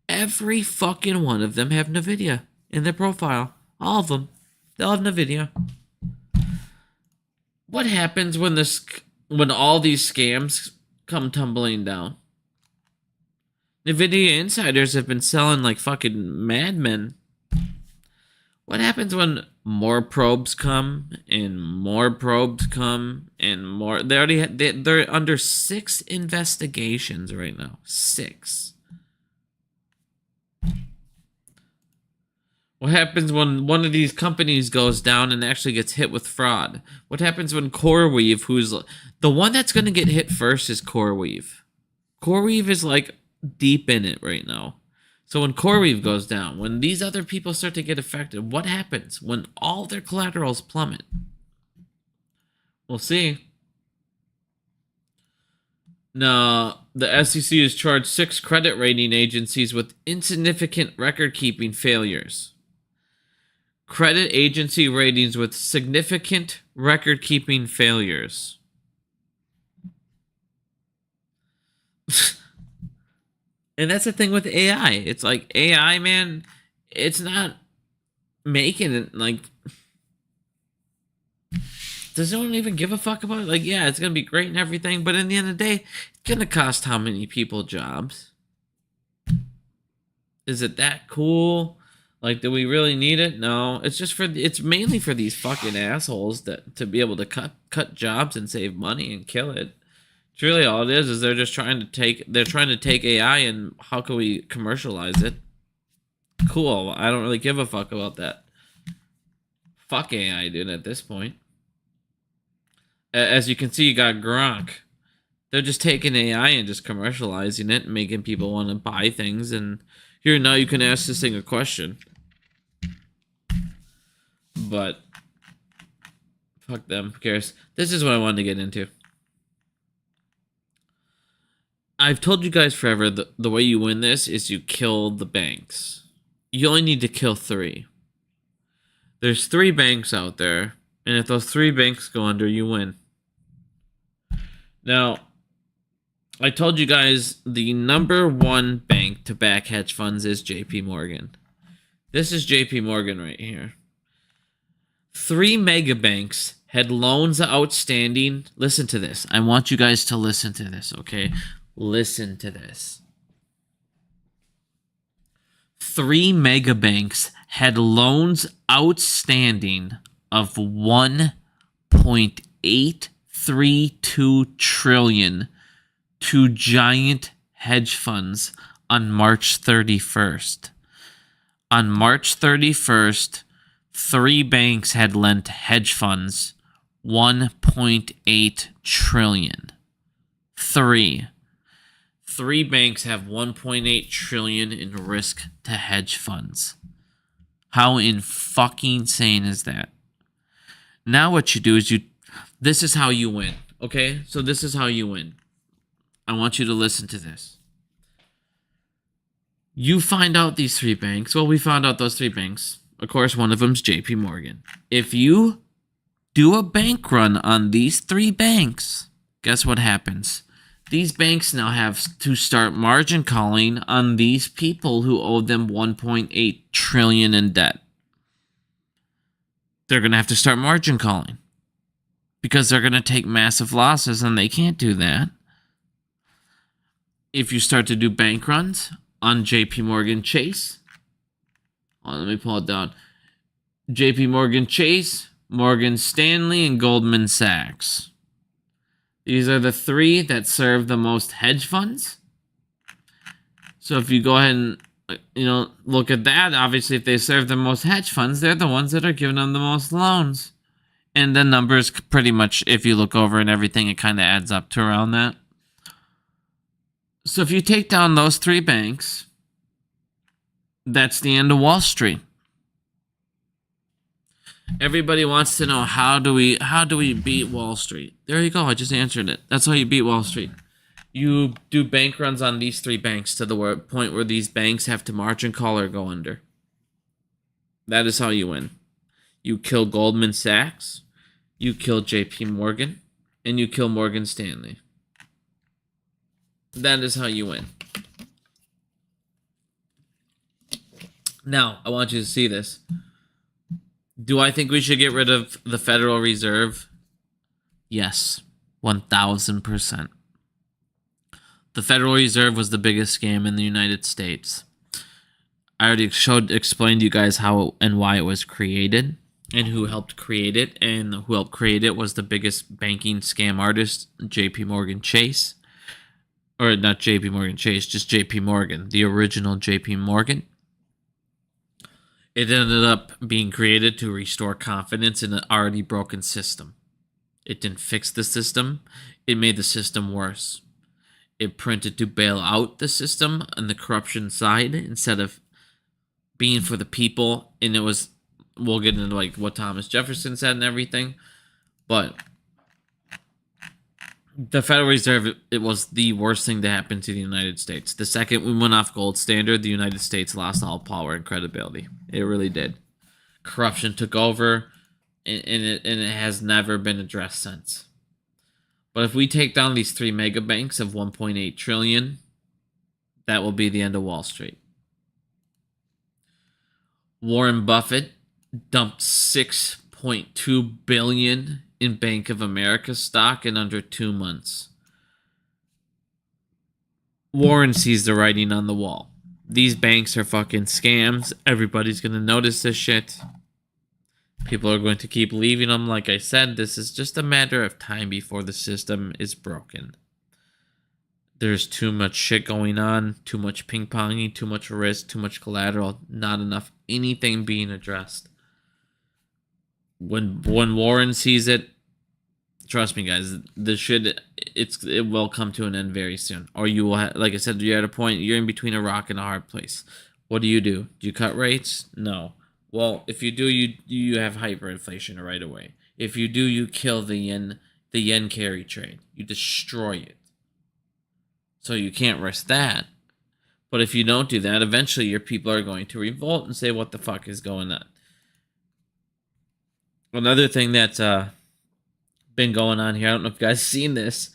Every fucking one of them have Nvidia in their profile. All of them. They all have Nvidia. What happens when all these scams come tumbling down? Nvidia insiders have been selling like fucking madmen. What happens when more probes come and more probes come and more? They're under 6 investigations right now. 6. What happens when one of these companies goes down and actually gets hit with fraud? What happens when CoreWeave, who's the one that's going to get hit first, is CoreWeave. CoreWeave is like deep in it right now. So when CoreWeave goes down, when these other people start to get affected, what happens when all their collaterals plummet? We'll see. Now, the SEC has charged 6 credit rating agencies with insignificant record-keeping failures. Credit agency ratings with significant record-keeping failures. And that's the thing with AI. It's like AI, man, it's not making it like... Does no one even give a fuck about it? Like, yeah, it's going to be great and everything, but in the end of the day, it's going to cost how many people jobs? Is it that cool? Like, do we really need it? No. It's mainly for these fucking assholes to be able to cut jobs and save money and kill it. It's really all it is they're just trying to take AI and how can we commercialize it? Cool. I don't really give a fuck about that. Fuck AI, dude, at this point. As you can see, you got Gronk. They're just taking AI and just commercializing it and making people want to buy things. And here now you can ask this thing a question. But fuck them. Who cares? This is what I wanted to get into. I've told you guys forever, the way you win this is you kill the banks. You only need to kill 3. There's 3 banks out there, and if those 3 banks go under, you win. Now, I told you guys the number 1 bank to back hedge funds is JP Morgan. This is JP Morgan right here. 3 mega banks had loans outstanding. Listen to this. I want you guys to listen to this, okay? Listen to this. 3 mega banks had loans outstanding of $1 1.832 trillion to giant hedge funds on March 31st. On March 31st, 3 banks had lent hedge funds 1.8 trillion. Three banks have 1.8 trillion in risk to hedge funds. How fucking insane is that? Now what you do is this is how you win. Okay? So this is how you win. I want you to listen to this. You find out these 3 banks. Well, we found out those 3 banks. Of course, one of them's JP Morgan. If you do a bank run on these 3 banks, guess what happens? These banks now have to start margin calling on these people who owe them 1.8 trillion in debt. They're going to have to start margin calling because they're going to take massive losses, and they can't do that. If you start to do bank runs on JP Morgan Chase, let me pull it down. JP Morgan Chase, Morgan Stanley, and Goldman Sachs. These are the 3 that serve the most hedge funds. So if you go ahead and look at that, obviously if they serve the most hedge funds, they're the ones that are giving them the most loans. And the numbers pretty much, if you look over and everything, it kind of adds up to around that. So if you take down those 3 banks, that's the end of Wall Street. Everybody wants to know, how do we beat Wall Street? There you go. I just answered it. That's how you beat Wall Street. You do bank runs on these 3 banks to the point where these banks have to margin call or go under. That is how you win. You kill Goldman Sachs, you kill JP Morgan, and you kill Morgan Stanley. That is how you win. Now, I want you to see this. Do I think we should get rid of the Federal Reserve? Yes, 1,000%. The Federal Reserve was the biggest scam in the United States. I already explained to you guys how and why it was created and who helped create it. And who helped create it was the biggest banking scam artist, JP Morgan Chase. Or not JP Morgan Chase, just JP Morgan, the original JP Morgan. It ended up being created to restore confidence in an already broken system. It didn't fix the system. It made the system worse. It printed to bail out the system on the corruption side instead of being for the people. And it was, we'll get into like what Thomas Jefferson said and everything. But the Federal Reserve, it was the worst thing to happen to the United States. The second we went off gold standard, the United States lost all power and credibility. It really did. Corruption took over, and it has never been addressed since. But if we take down these 3 mega banks of 1.8 trillion, that will be the end of Wall Street. Warren Buffett dumped $6.2 billion in Bank of America stock in under 2 months. Warren sees the writing on the wall. These banks are fucking scams. Everybody's going to notice this shit. People are going to keep leaving them. Like I said, this is just a matter of time before the system is broken. There's too much shit going on, too much ping-ponging, too much risk, too much collateral, not enough anything being addressed. When Warren sees it, trust me, guys, it will come to an end very soon. Or you will like I said, you're at a point, you're in between a rock and a hard place. What do? Do you cut rates? No. Well, if you do, you have hyperinflation right away. If you do, you kill the yen carry trade. You destroy it. So you can't risk that. But if you don't do that, eventually your people are going to revolt and say, what the fuck is going on? Another thing that's been going on here, I don't know if you guys seen this,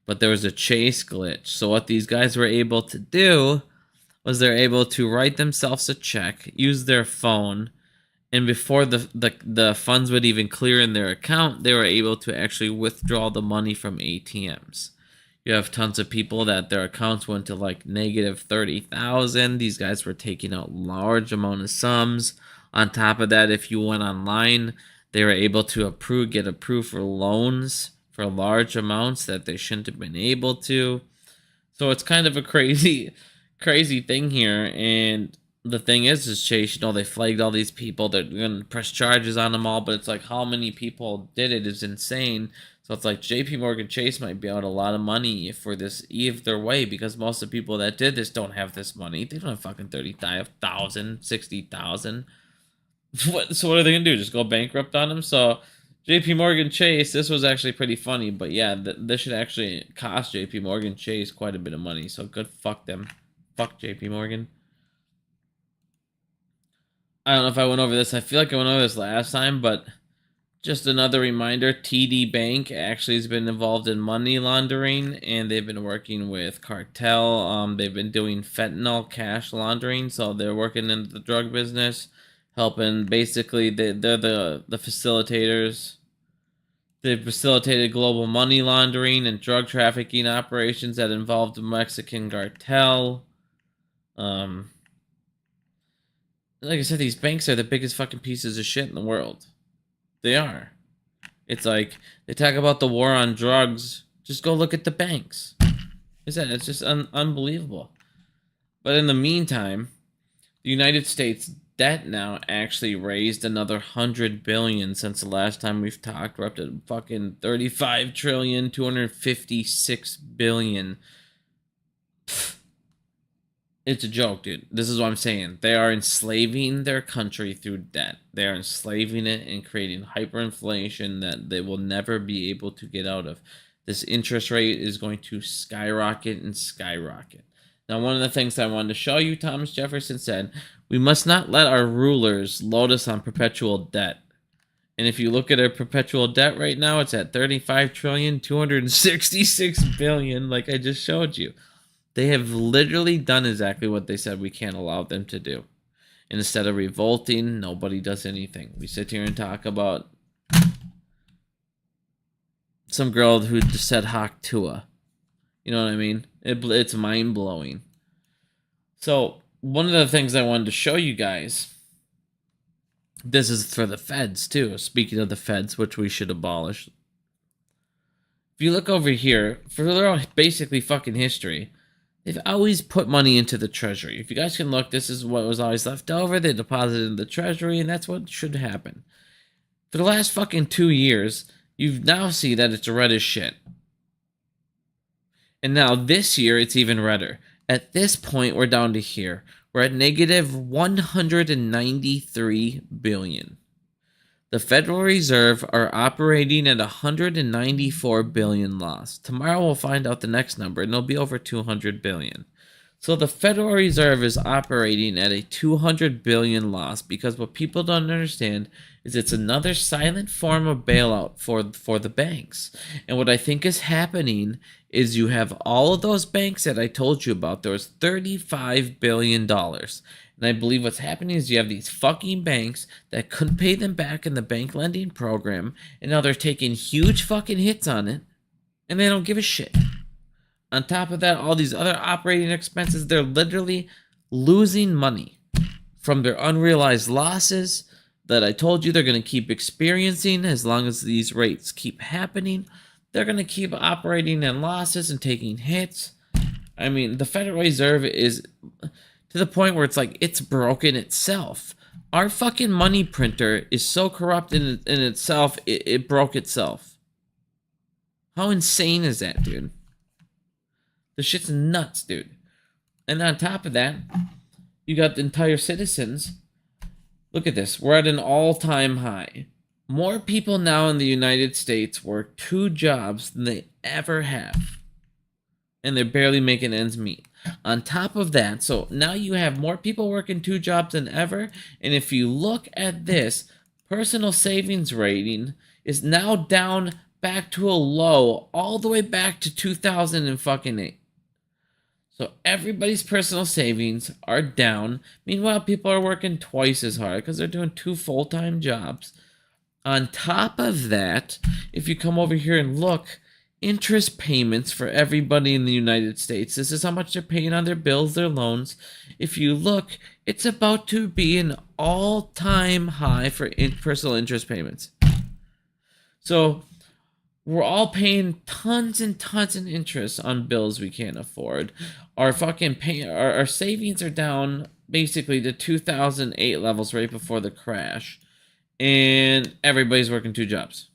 but there was a chase glitch. So what these guys were able to do was they're able to write themselves a check, use their phone, and before the funds would even clear in their account, they were able to actually withdraw the money from ATMs. You have tons of people that their accounts went to like negative 30,000. These guys were taking out large amount of sums. On top of that, if you went online, They were able to get approved for loans for large amounts that they shouldn't have been able to. So it's kind of a crazy thing here. And the thing is Chase, they flagged all these people. They're going to press charges on them all, but it's like how many people did it is insane. So it's like JP Morgan Chase might be out a lot of money for this either way, because most of the people that did this don't have this money. They don't have fucking 30,000, 60,000. So what are they going to do? Just go bankrupt on them? So JP Morgan Chase, this was actually pretty funny, but yeah, this should actually cost JP Morgan Chase quite a bit of money. So good, fuck them. Fuck JP Morgan. I don't know if I went over this. I feel like I went over this last time, but just another reminder, TD Bank actually has been involved in money laundering, and they've been working with cartel. They've been doing fentanyl cash laundering, so they're working in the drug business, helping. Basically, they're the facilitators. They've facilitated global money laundering and drug trafficking operations that involved the Mexican cartel. Like I said, these banks are the biggest fucking pieces of shit in the world. They are. It's like, they talk about the war on drugs. Just go look at the banks. It's just unbelievable. But in the meantime, the United States debt now actually raised another $100 billion since the last time we've talked. We're up to fucking $35,256 billion. It's a joke, dude. This is what I'm saying. They are enslaving their country through debt. They are enslaving it and creating hyperinflation that they will never be able to get out of. This interest rate is going to skyrocket and skyrocket. Now, one of the things I wanted to show you, Thomas Jefferson said, we must not let our rulers load us on perpetual debt. And if you look at our perpetual debt right now, it's at $35,266 billion, like I just showed you. They have literally done exactly what they said we can't allow them to do. And instead of revolting, nobody does anything. We sit here and talk about some girl who just said Hawk Tua. You know what I mean? It's mind-blowing. So, one of the things I wanted to show you guys, this is for the feds too. Speaking of the feds, which we should abolish. If you look over here, for their basically fucking history, they've always put money into the treasury. If you guys can look, this is what was always left over. They deposited in the treasury, and that's what should happen. For the last fucking 2 years, you now see that it's red as shit. And now this year, it's even redder. At this point, we're down to here. We're at negative 193 billion. The Federal Reserve are operating at 194 billion loss. Tomorrow we'll find out the next number, and it'll be over 200 billion. So the Federal Reserve is operating at a 200 billion loss, because what people don't understand is it's another silent form of bailout for the banks. And what I think is happening is you have all of those banks that I told you about. There was $35 billion. And I believe what's happening is you have these fucking banks that couldn't pay them back in the bank lending program, and now they're taking huge fucking hits on it, and they don't give a shit. On top of that, all these other operating expenses, they're literally losing money from their unrealized losses that I told you they're going to keep experiencing as long as these rates keep happening. They're going to keep operating in losses and taking hits. I mean, the Federal Reserve is to the point where it's like it's broken itself. Our fucking money printer is so corrupt in itself, it broke itself. How insane is that, dude? The shit's nuts, dude. And on top of that, you got the entire citizens. Look at this. We're at an all-time high. More people now in the United States work 2 jobs than they ever have. And they're barely making ends meet. On top of that, so now you have more people working 2 jobs than ever. And if you look at this, personal savings rating is now down back to a low all the way back to 2008. So everybody's personal savings are down. Meanwhile, people are working twice as hard because they're doing 2 full-time jobs. On top of that, if you come over here and look, interest payments for everybody in the United States. This is how much they're paying on their bills, their loans. If you look, it's about to be an all-time high for personal interest payments. So we're all paying tons and tons of interest on bills we can't afford. Our our savings are down basically to 2008 levels right before the crash, and everybody's working 2 jobs.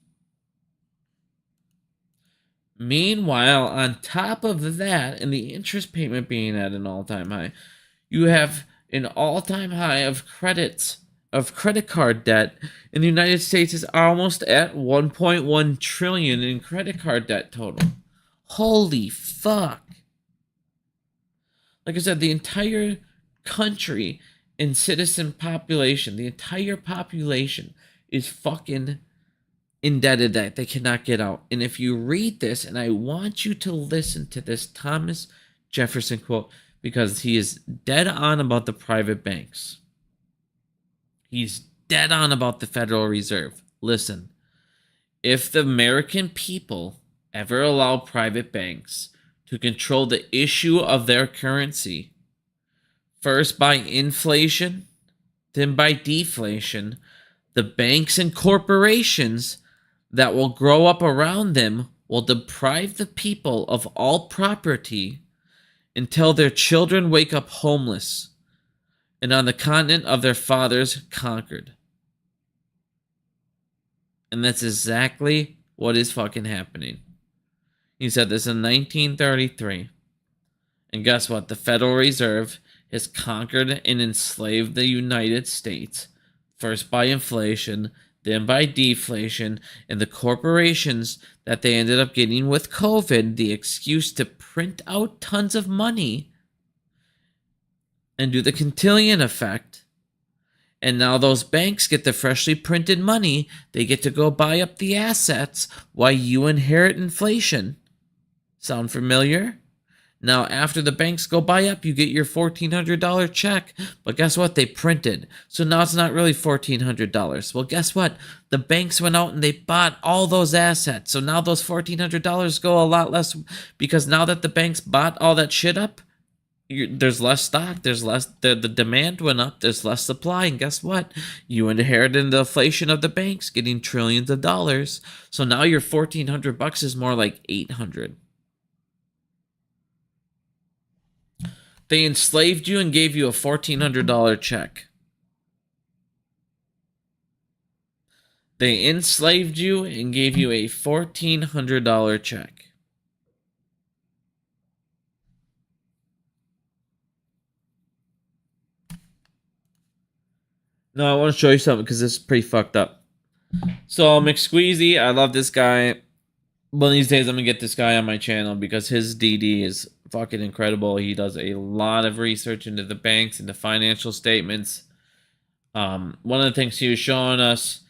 Meanwhile, on top of that, and the interest payment being at an all-time high, you have an all-time high of credit card debt in the United States is almost at 1.1 trillion in credit card debt total. Holy fuck. Like I said, the entire country and citizen population, the entire population is fucking indebted that they cannot get out. And if you read this, and I want you to listen to this Thomas Jefferson quote, because he is dead on about the private banks. He's dead on about the Federal Reserve. Listen, if the American people ever allow private banks to control the issue of their currency, first by inflation, then by deflation, the banks and corporations that will grow up around them will deprive the people of all property until their children wake up homeless and on the continent of their fathers conquered. And that's exactly what is fucking happening. He said this in 1933. And guess what? The Federal Reserve has conquered and enslaved the United States, first by inflation, then by deflation, and the corporations that they ended up getting with COVID, the excuse to print out tons of money and do the Cantillon effect. And now those banks get the freshly printed money. They get to go buy up the assets while you inherit inflation. Sound familiar? Now, after the banks go buy up, you get your $1,400 check. But guess what? They printed. So now it's not really $1,400. Well, guess what? The banks went out and they bought all those assets. So now those $1,400 go a lot less, because now that the banks bought all that shit up, there's less stock, there's less, the demand went up, there's less supply, and guess what? You inherited the inflation of the banks getting trillions of dollars. So now your $1,400 is more like $800. They enslaved you and gave you a $1,400 check. They enslaved you and gave you a $1,400 check. No, I want to show you something because this is pretty fucked up. So, McSqueezy, I love this guy. One of these days, I'm going to get this guy on my channel because his DD is fucking incredible. He does a lot of research into the banks and the financial statements. One of the things he was showing us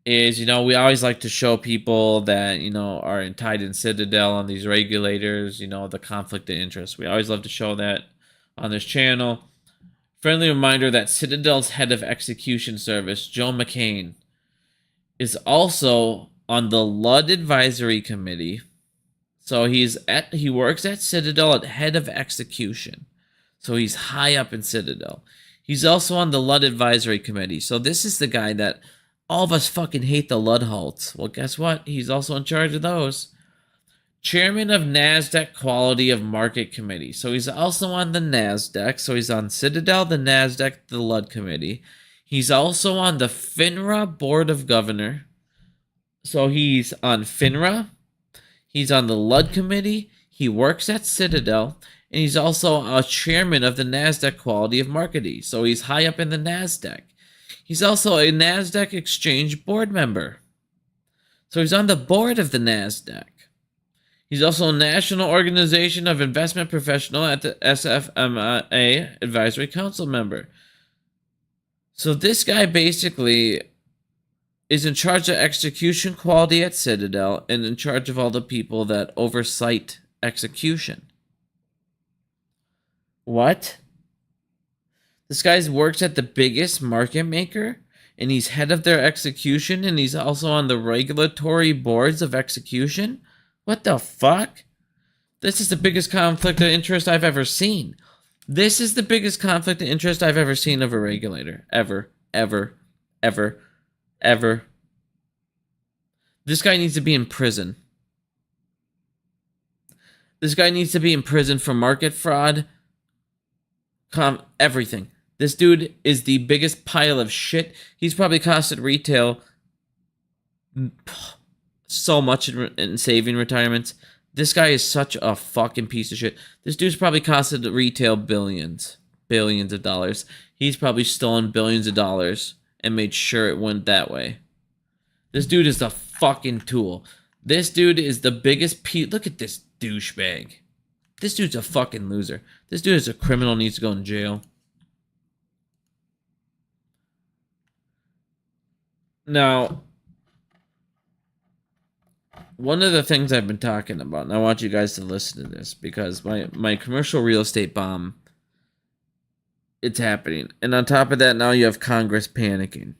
is, we always like to show people that, are tied in Citadel on these regulators, the conflict of interest. We always love to show that on this channel. Friendly reminder that Citadel's head of execution service, Joe McCain, is also on the Ludd Advisory Committee. So he works at Citadel at head of execution. So he's high up in Citadel. He's also on the Ludd Advisory Committee. So this is the guy that all of us fucking hate, the Ludholts. Well, guess what? He's also in charge of those. Chairman of NASDAQ Quality of Market Committee. So he's also on the NASDAQ. So he's on Citadel, the NASDAQ, the Ludd Committee. He's also on the FINRA Board of Governor. So he's on FINRA. He's on the Ludd Committee. He works at Citadel. And he's also a chairman of the NASDAQ Quality of Marketing. So he's high up in the NASDAQ. He's also a NASDAQ Exchange board member. So he's on the board of the NASDAQ. He's also a National Organization of Investment Professional at the SFMA Advisory Council member. So this guy basically is in charge of execution quality at Citadel and in charge of all the people that oversight execution. What? This guy works at the biggest market maker, and he's head of their execution, and he's also on the regulatory boards of execution? What the fuck? This is the biggest conflict of interest I've ever seen. This is the biggest conflict of interest I've ever seen of a regulator. Ever. This guy needs to be in prison. This guy needs to be in prison for market fraud, everything. This dude is the biggest pile of shit. He's probably costed retail so much in saving retirements. This guy is such a fucking piece of shit. This dude's probably costed retail billions of dollars. He's probably stolen billions of dollars and made sure it went that way. This dude is a fucking tool. This dude is the biggest Look at this douchebag. This dude's a fucking loser. This dude is a criminal, needs to go in jail. Now, one of the things I've been talking about, and I want you guys to listen to this, because my commercial real estate bomb, it's happening. And on top of that, now you have Congress panicking.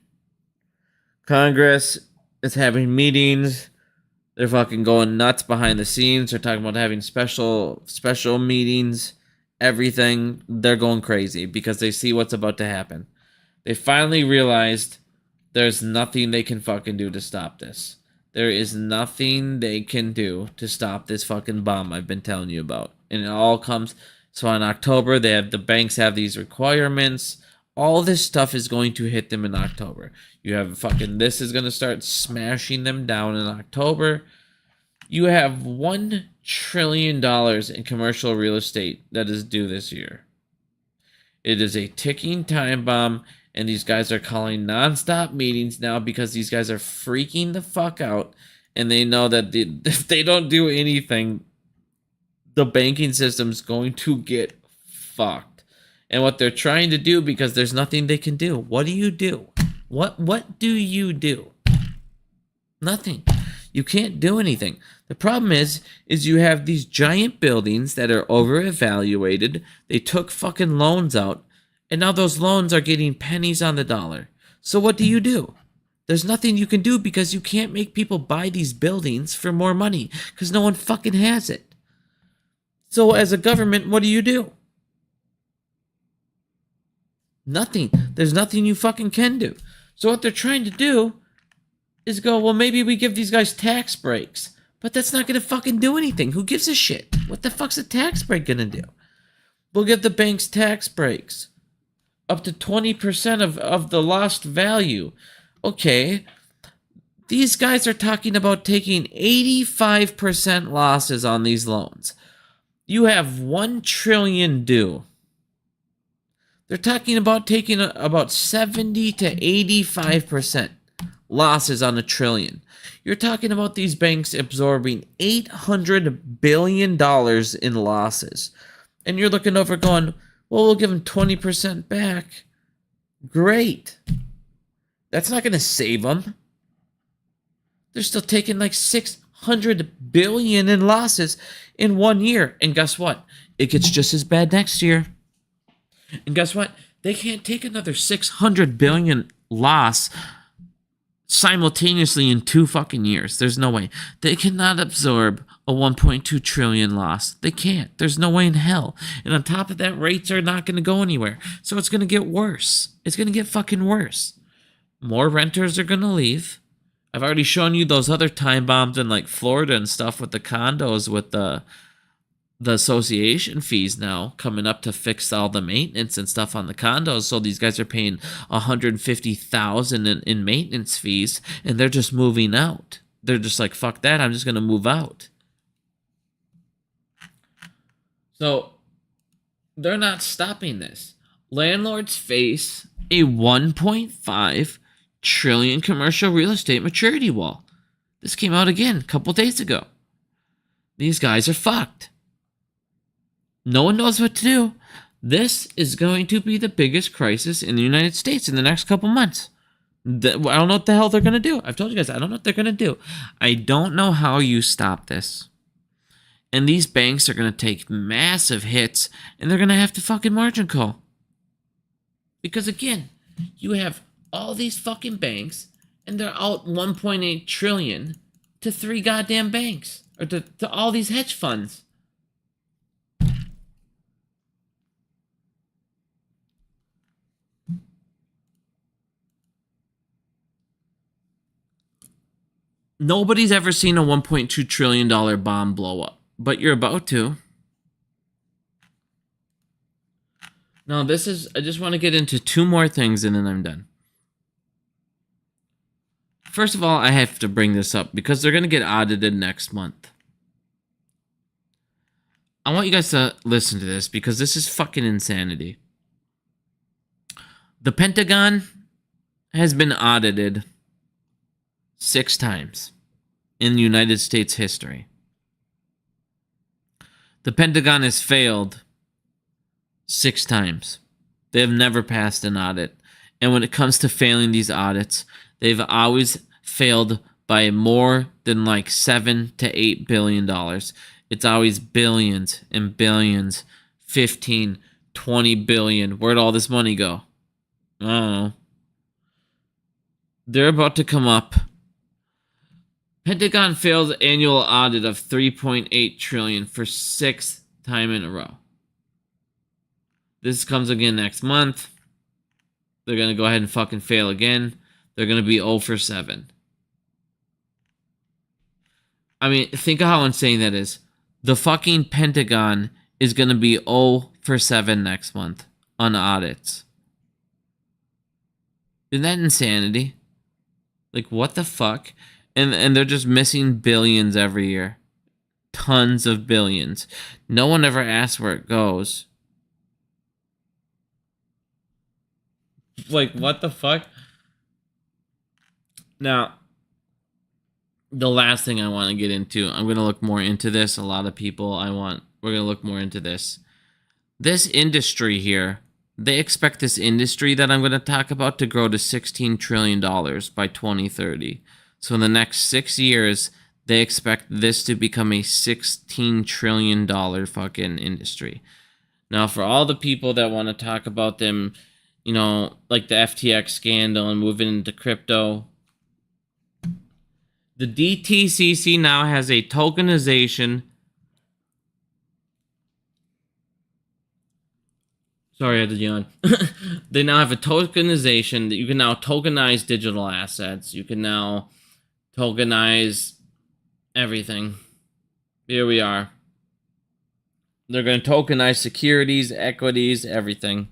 Congress is having meetings. They're fucking going nuts behind the scenes. They're talking about having special meetings, everything. They're going crazy because they see what's about to happen. They finally realized there's nothing they can fucking do to stop this. There is nothing they can do to stop this fucking bomb I've been telling you about. And it all comes... So in October, the banks have these requirements. All this stuff is going to hit them in October. You have this is going to start smashing them down in October. You have $1 trillion in commercial real estate that is due this year. It is a ticking time bomb, and these guys are calling nonstop meetings now because these guys are freaking the fuck out, and they know that if they don't do anything, the banking system's going to get fucked. And what they're trying to do, because there's nothing they can do. What do you do? What do you do? Nothing. You can't do anything. The problem is you have these giant buildings that are over-evaluated. They took fucking loans out, and now those loans are getting pennies on the dollar. So what do? There's nothing you can do because you can't make people buy these buildings for more money because no one fucking has it. So as a government, what do? Nothing. There's nothing you fucking can do. So what they're trying to do is go, well, maybe we give these guys tax breaks. But that's not going to fucking do anything. Who gives a shit? What the fuck's a tax break going to do? We'll give the banks tax breaks. Up to 20% of the lost value. Okay. These guys are talking about taking 85% losses on these loans. You have $1 trillion due. They're talking about taking about 70 to 85% losses on $1 trillion. You're talking about these banks absorbing $800 billion in losses. And you're looking over going, well, we'll give them 20% back. Great. That's not going to save them. They're still taking like $600 billion in losses in 1 year. And guess what? It gets just as bad next year. And guess what? They can't take another $600 billion loss simultaneously in 2 fucking years. There's no way. They cannot absorb a 1.2 trillion loss. They can't. There's no way in hell. And on top of that, rates are not going to go anywhere. So it's going to get worse. It's going to get fucking worse. More renters are going to leave. I've already shown you those other time bombs in like Florida and stuff with the condos with the association fees now coming up to fix all the maintenance and stuff on the condos. So these guys are paying $150,000 in maintenance fees, and they're just moving out. They're just like, fuck that, I'm just going to move out. So they're not stopping this. Landlords face a 1.5 trillion commercial real estate maturity wall. This came out again a couple days ago. These guys are fucked. No one knows what to do. This is going to be the biggest crisis in the United States in the next couple months. I don't know what the hell they're going to do. I've told you guys, I don't know what they're going to do. I don't know how you stop this. And these banks are going to take massive hits, and they're going to have to fucking margin call. Because again, you have all these fucking banks, and they're out 1.8 trillion to 3 goddamn banks, or to all these hedge funds. Nobody's ever seen a $1.2 trillion bomb blow up, but you're about to. Now, I just want to get into two more things and then I'm done. First of all, I have to bring this up because they're going to get audited next month. I want you guys to listen to this because this is fucking insanity. The Pentagon has been audited 6 times in United States history. The Pentagon has failed 6 times. They have never passed an audit. And when it comes to failing these audits, they've always failed by more than like $7 to $8 billion. It's always billions and billions, 15, 20 billion. Where'd all this money go? I don't know. They're about to come up. Pentagon failed annual audit of $3.8 trillion for 6th time in a row. This comes again next month. They're going to go ahead and fucking fail again. They're going to be 0 for 7. I mean, think of how insane that is. The fucking Pentagon is going to be 0 for 7 next month on audits. Isn't that insanity? Like, what the fuck? And they're just missing billions every year. Tons of billions. No one ever asks where it goes. Like, what the fuck? Now, the last thing I want to get into, I'm going to look more into this. A lot of people we're going to look more into this. This industry here, they expect this industry that I'm going to talk about to grow to $16 trillion by 2030. So in the next 6 years, they expect this to become a $16 trillion fucking industry. Now, for all the people that want to talk about them, you know, like the FTX scandal and moving into crypto, the DTCC now has a tokenization. Sorry, I had to yawn. They now have a tokenization that you can now tokenize digital assets. You can now tokenize everything. Here we are. They're going to tokenize securities, equities, everything.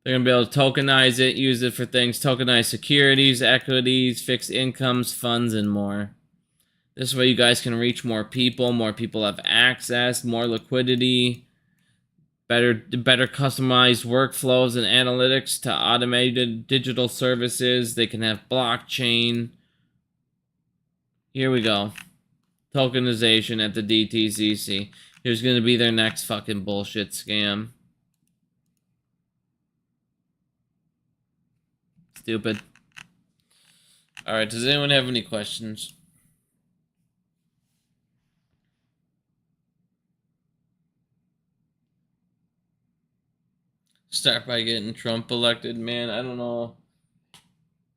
They're going to be able to tokenize it, use it for things, tokenize securities, equities, fixed incomes, funds, and more. This way you guys can reach more people have access, more liquidity, better customized workflows and analytics to automated digital services. They can have blockchain. Here we go. Tokenization at the DTCC. Here's going to be their next fucking bullshit scam. Stupid. Alright, does anyone have any questions? Start by getting Trump elected. Man, I don't know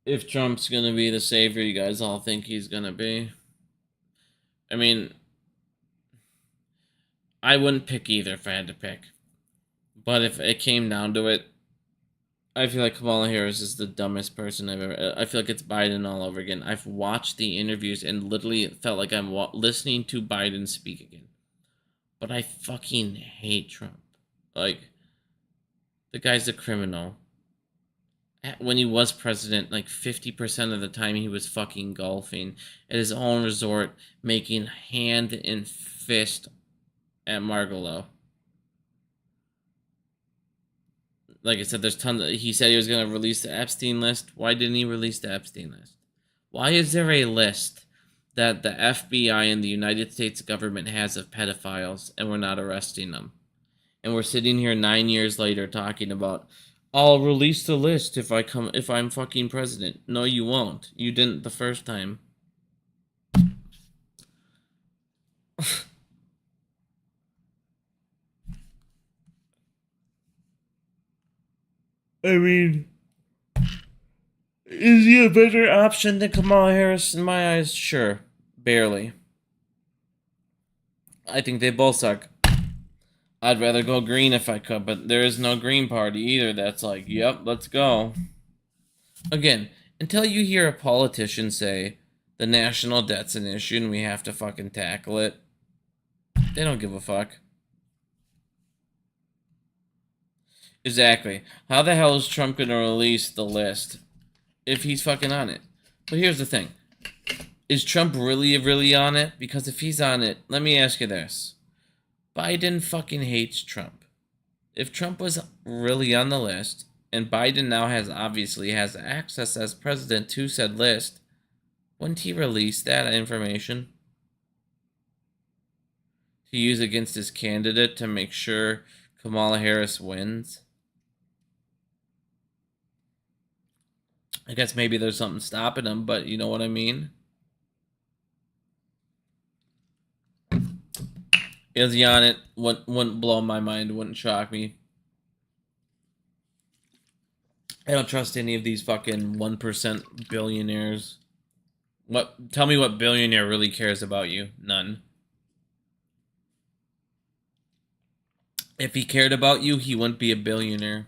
if Trump's gonna be the savior you guys all think he's gonna be. I mean, I wouldn't pick either if I had to pick. But if it came down to it, I feel like Kamala Harris is the dumbest person I've ever... I feel like it's Biden all over again. I've watched the interviews and literally felt like I'm listening to Biden speak again. But I fucking hate Trump. Like, the guy's a criminal. When he was president, like 50% of the time he was fucking golfing at his own resort, making hand and fist at Margalo. Like I said, there's tons. He said he was going to release the Epstein list. Why didn't he release the Epstein list? Why is there a list that the FBI and the United States government has of pedophiles and we're not arresting them? And we're sitting here 9 years later talking about, I'll release the list if I'm fucking president. No, you won't. You didn't the first time. I mean, is he a better option than Kamala Harris in my eyes? Sure. Barely. I think they both suck. I'd rather go green if I could, but there is no Green Party either that's like, yep, let's go. Again, until you hear a politician say The national debt's an issue and we have to fucking tackle it. They don't give a fuck. Exactly. How the hell is Trump gonna release the list if he's fucking on it? But here's the thing. Is Trump really on it? Because if he's on it, let me ask you this. Biden fucking hates Trump. If Trump was really on the list, and Biden now obviously has access as president to said list, wouldn't he release that information to use against his candidate to make sure Kamala Harris wins? I guess maybe there's something stopping him, but you know what I mean? Is he on it? Wouldn't blow my mind, wouldn't shock me. I don't trust any of these fucking 1% billionaires. Tell me what billionaire really cares about you? None. If he cared about you, he wouldn't be a billionaire.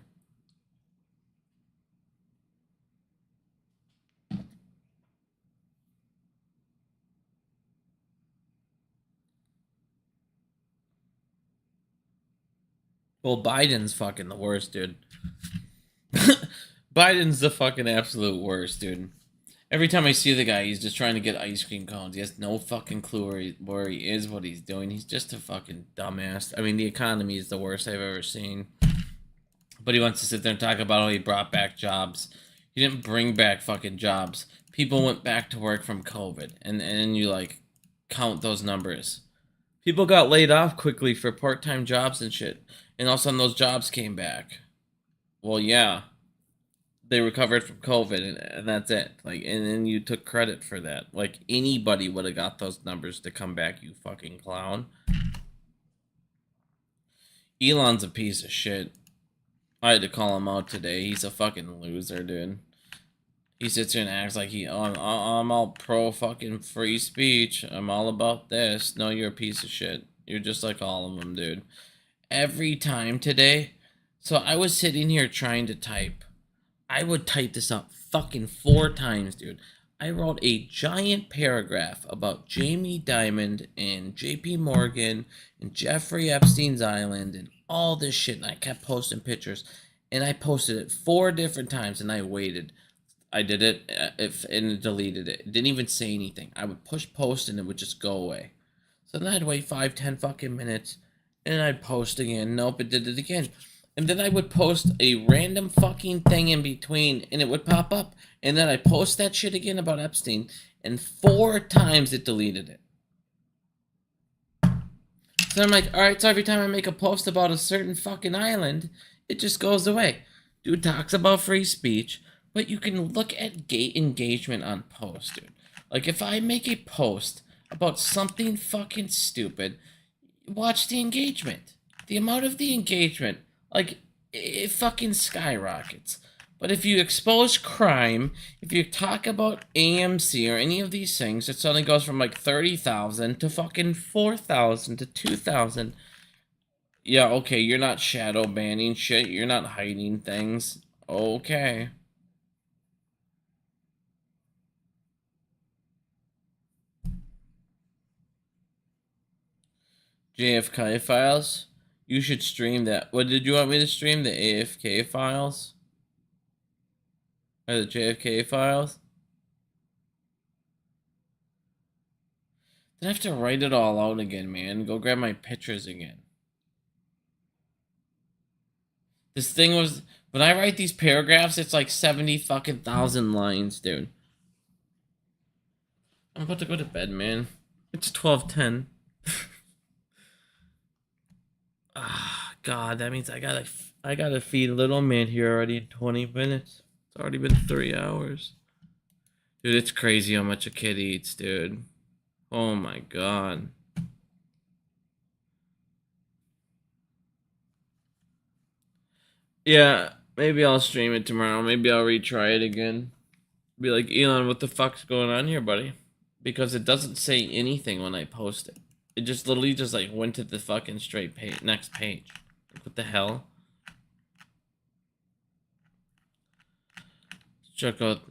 Well, Biden's fucking the worst, dude. Biden's the fucking absolute worst, dude. Every time I see the guy, he's just trying to get ice cream cones. He has no fucking clue where he is, what he's doing. He's just a fucking dumbass. I mean, the economy is the worst I've ever seen. But he wants to sit there and talk about how he brought back jobs. He didn't bring back fucking jobs. People went back to work from COVID. And you, like, count those numbers. People got laid off quickly for part-time jobs and shit. And all of a sudden those jobs came back. Well, yeah. They recovered from COVID, and that's it. Like, and then you took credit for that. Like, anybody would have got those numbers to come back, you fucking clown. Elon's a piece of shit. I had to call him out today. He's a fucking loser, dude. He sits here and acts like I'm all pro fucking free speech. I'm all about this. No, you're a piece of shit. You're just like all of them, dude. Every time today, so I was sitting here trying to type. I would type this up fucking 4 times, dude. I wrote a giant paragraph about Jamie Dimon and JP Morgan and Jeffrey Epstein's Island and all this shit. And I kept posting pictures. And I posted it 4 different times and I waited. I did it and it deleted it. It didn't even say anything. I would push post and it would just go away. So then I'd wait 5-10 fucking minutes and I'd post again. Nope, it did it again. And then I would post a random fucking thing in between, and it would pop up. And then I post that shit again about Epstein, and 4 times it deleted it. So I'm like, alright, so every time I make a post about a certain fucking island, it just goes away. Dude talks about free speech, but you can look at engagement on posts, dude. Like, if I make a post about something fucking stupid, watch the engagement. The amount of the engagement. Like, it fucking skyrockets. But if you expose crime, if you talk about AMC or any of these things, it suddenly goes from like 30,000 to fucking 4,000 to 2,000. Yeah, okay, you're not shadow banning shit. You're not hiding things. Okay. JFK files? You should stream that. What did you want me to stream? The AFK files? Or the JFK files? Then I have to write it all out again, man. Go grab my pictures again. This thing was... When I write these paragraphs, it's like 70 fucking thousand lines, dude. I'm about to go to bed, man. It's 12:10. Ah, God, that means I gotta feed little man here already in 20 minutes. It's already been 3 hours. Dude, it's crazy how much a kid eats, dude. Oh my God. Yeah, maybe I'll stream it tomorrow. Maybe I'll retry it again. Be like, Elon, what the fuck's going on here, buddy? Because it doesn't say anything when I post it. It just literally just like went to the fucking straight page, next page. Like, what the hell? Check out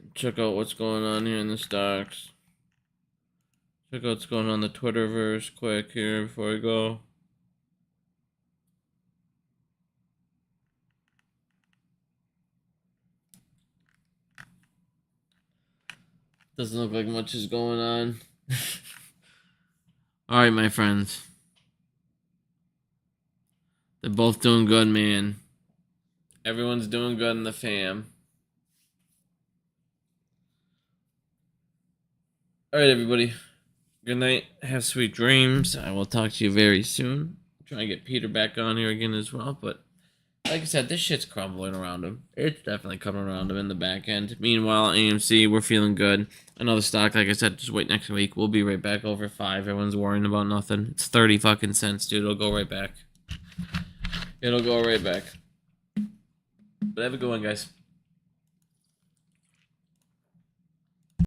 what's going on here in the stocks. Check out what's going on the Twitterverse quick here before I go. Doesn't look like much is going on. Alright, my friends. They're both doing good, man. Everyone's doing good in the fam. Alright, everybody. Good night. Have sweet dreams. I will talk to you very soon. Try and get Peter back on here again as well. But like I said, this shit's crumbling around him. It's definitely coming around him in the back end. Meanwhile, AMC, we're feeling good. Another stock, like I said, just wait next week. We'll be right back over 5. Everyone's worrying about nothing. It's 30 fucking cents, dude. It'll go right back. It'll go right back. But have a good one, guys.